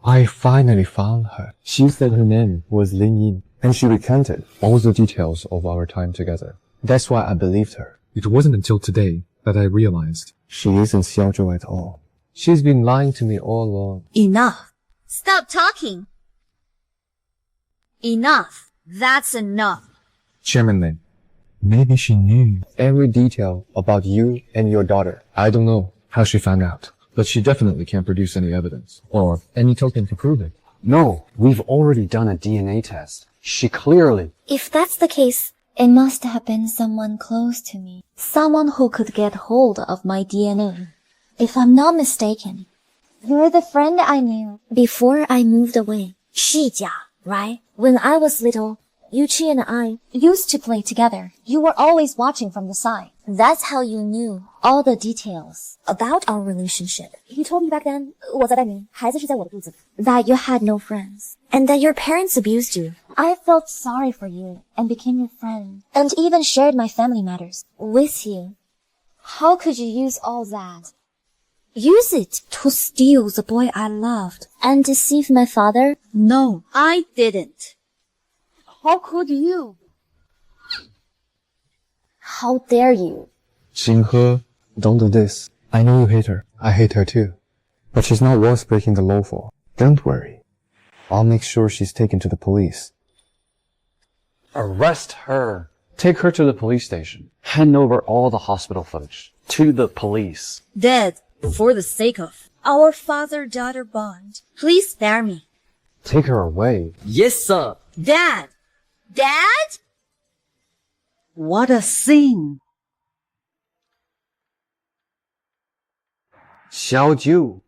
I finally found her. She said her name was Lin Yin. And she recanted all the details of our time together. That's why I believed her. It wasn't until today that I realized. She isn't Xiaozhou at all. She's been lying to me all along. Enough. Stop talking. Enough. That's enough. Chairman Lin, maybe she knew Every detail about you and your daughter. I don't know how she found out, but she definitely can't produce any evidence or any token to prove it. No, we've already done a DNA test. She clearly... If that's the case, it must have been someone close to me. Someone who could get hold of my DNA. If I'm not mistaken, you're the friend I knew before I moved away. Shijia, right? When I was little, Yuchi and I used to play together. You were always watching from the side. That's how you knew all the details about our relationship. You told me back then, 我在带你，孩子是在我的肚子, that you had no friends and that your parents abused you. I felt sorry for you and became your friend and even shared my family matters with you. How could you use all that? Use it to steal the boy I loved and deceive my father? No, I didn't. How could you? How dare you? Xinghe, don't do this. I know you hate her. I hate her too. But she's not worth breaking the law for. Don't worry. I'll make sure she's taken to the police. Arrest her. Take her to the police station. Hand over all the hospital footage to the police. Dad, for the sake of our father-daughter bond, please spare me. Take her away. Yes, sir. Dad! Dad? What a scene! Xiaoju,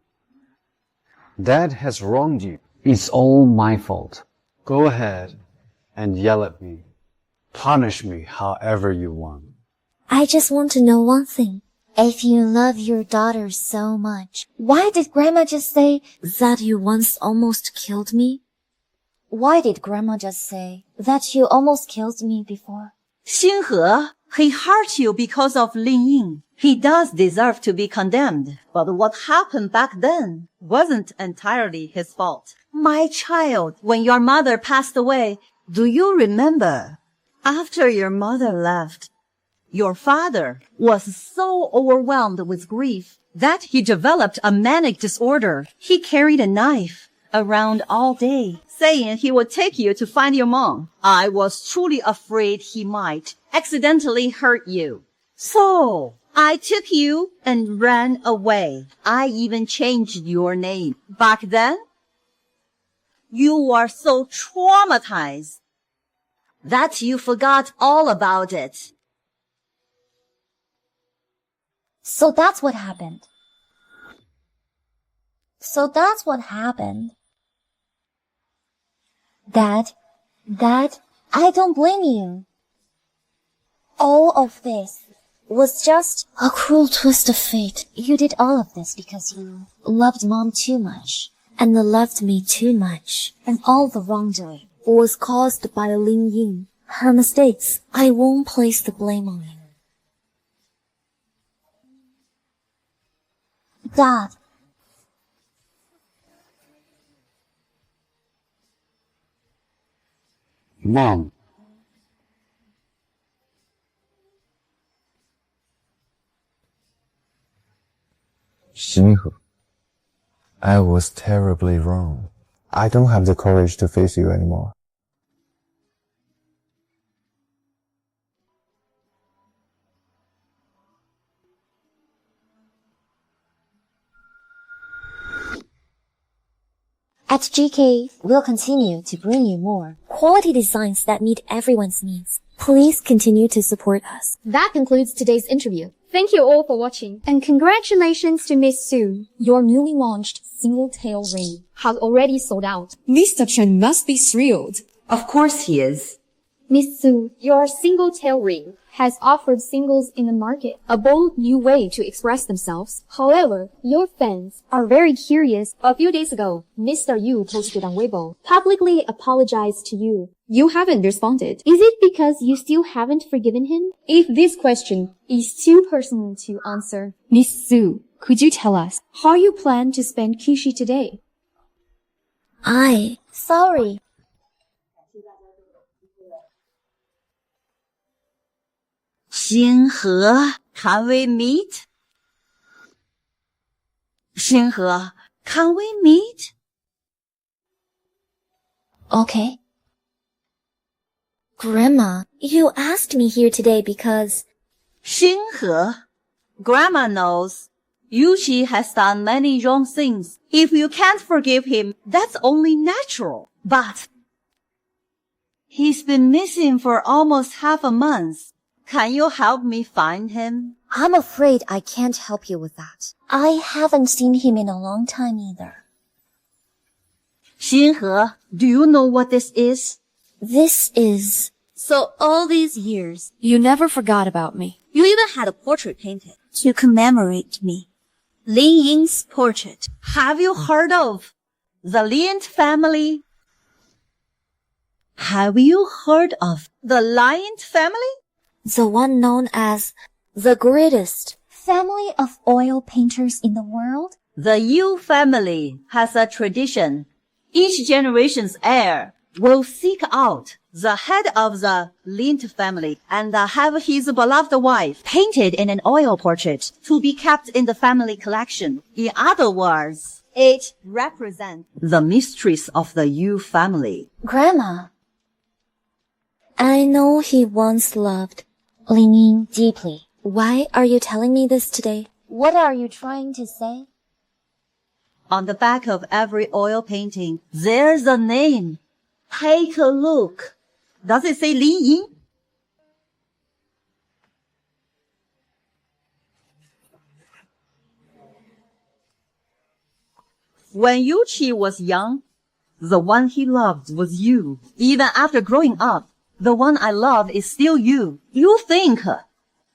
Dad has wronged you. It's all my fault. Go ahead and yell at me. Punish me however you want. I just want to know one thing. If you love your daughter so much, why did Grandma just say that you once almost killed me? Why did Grandma just say that you almost killed me before? Xinghe, he hurt you because of Lin Yin. He does deserve to be condemned, but what happened back then wasn't entirely his fault. My child, when your mother passed away, do you remember? After your mother left, your father was so overwhelmed with grief that he developed a manic disorder. He carried a knife around all day, saying he would take you to find your mom. I was truly afraid he might accidentally hurt you. So I took you and ran away. I even changed your name. Back then, you were so traumatized that you forgot all about it. So that's what happened. Dad, I don't blame you. All of this was just a cruel twist of fate. You did all of this because you loved Mom too much and loved me too much. And all the wrongdoing was caused by Lin Yin. Her mistakes. I won't place the blame on you. Dad. Mom. Xinghe, I was terribly wrong. I don't have the courage to face you anymore. At GK, we'll continue to bring you more quality designs that meet everyone's needs. Please continue to support us. That concludes today's interview. Thank you all for watching. And congratulations to Miss Sue. Your newly launched single tail ring Has already sold out. Mr. Chen must be thrilled. Of course he is. Miss Sue, your single tail ring has offered singles in the market a bold new way to express themselves. However, your fans are very curious. A few days ago, Mr. Yu posted on Weibo, publicly apologized to you. You haven't responded. Is it because you still haven't forgiven him? If this question is too personal to answer, Miss Sue, could you tell us how you plan to spend Kishi today? Sorry. Xinghe, can we meet? Xinghe, can we meet? Okay. Grandma, you asked me here today because... Xinghe, Grandma knows Yuqi has done many wrong things. If you can't forgive him, that's only natural. But he's been missing for almost half a month. Can you help me find him? I'm afraid I can't help you with that. I haven't seen him in a long time either. Xinghe, do you know what this is? This is... So all these years, You never forgot about me. you even had a portrait painted to commemorate me. Lin Yin's portrait. Have you heard of the Lin family? Have you heard of the Lin family? the one known as the greatest family of oil painters in the world? The Yu family has a tradition. Each generation's heir will seek out the head of the Lin family and have his beloved wife painted in an oil portrait to be kept in the family collection. In other words, it represents the mistress of the Yu family. Grandma, I know he once loved Lin Yin deeply. Why are you telling me this today? What are you trying to say? On the back of every oil painting, there's a name. Take a look. Does it say Lin Yin? When Yuqi was young, the one he loved was you. Even after growing up, the one I love is still you. You think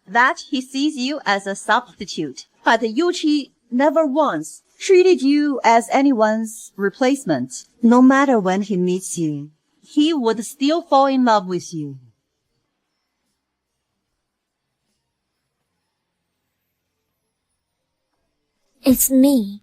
that he sees you as a substitute, but Yuqi never once treated you as anyone's replacement. No matter when he meets you, he would still fall in love with you. It's me.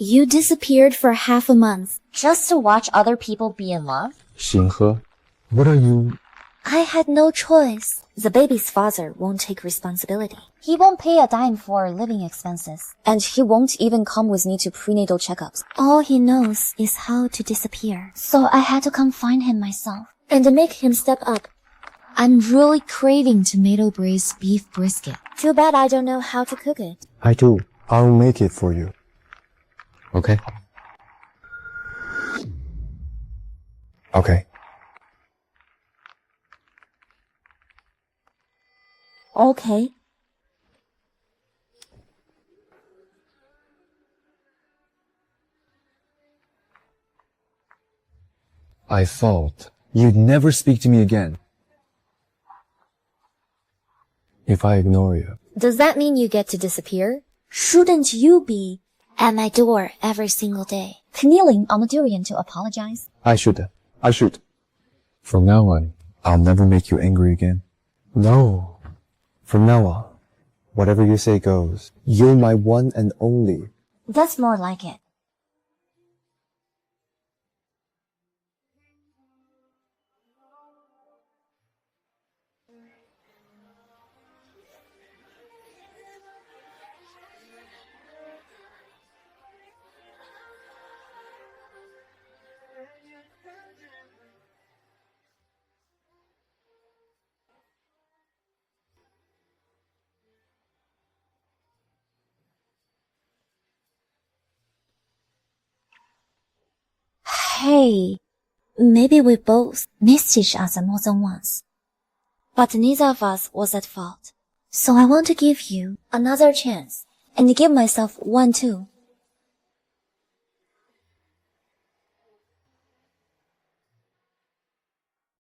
You disappeared for half a month just to watch other people be in love? Xinghe, what are you... I had no choice. The baby's father won't take responsibility. He won't pay a dime for living expenses. And he won't even come with me to prenatal checkups. All he knows is how to disappear. So I had to come find him myself. And make him step up. I'm really craving tomato braised beef brisket. Too bad I don't know how to cook it. I do. I'll make it for you. Okay? Okay. Okay. I thought you'd never speak to me again. If I ignore you, Does that mean you get to disappear? Shouldn't you be at my door every single day, kneeling on the durian to apologize? I should. From now on, I'll never make you angry again. No. From now on, whatever you say goes. You're my one and only. That's more like it. Hey, maybe we both missed each other more than once. But neither of us was at fault. So I want to give you another chance and give myself one too.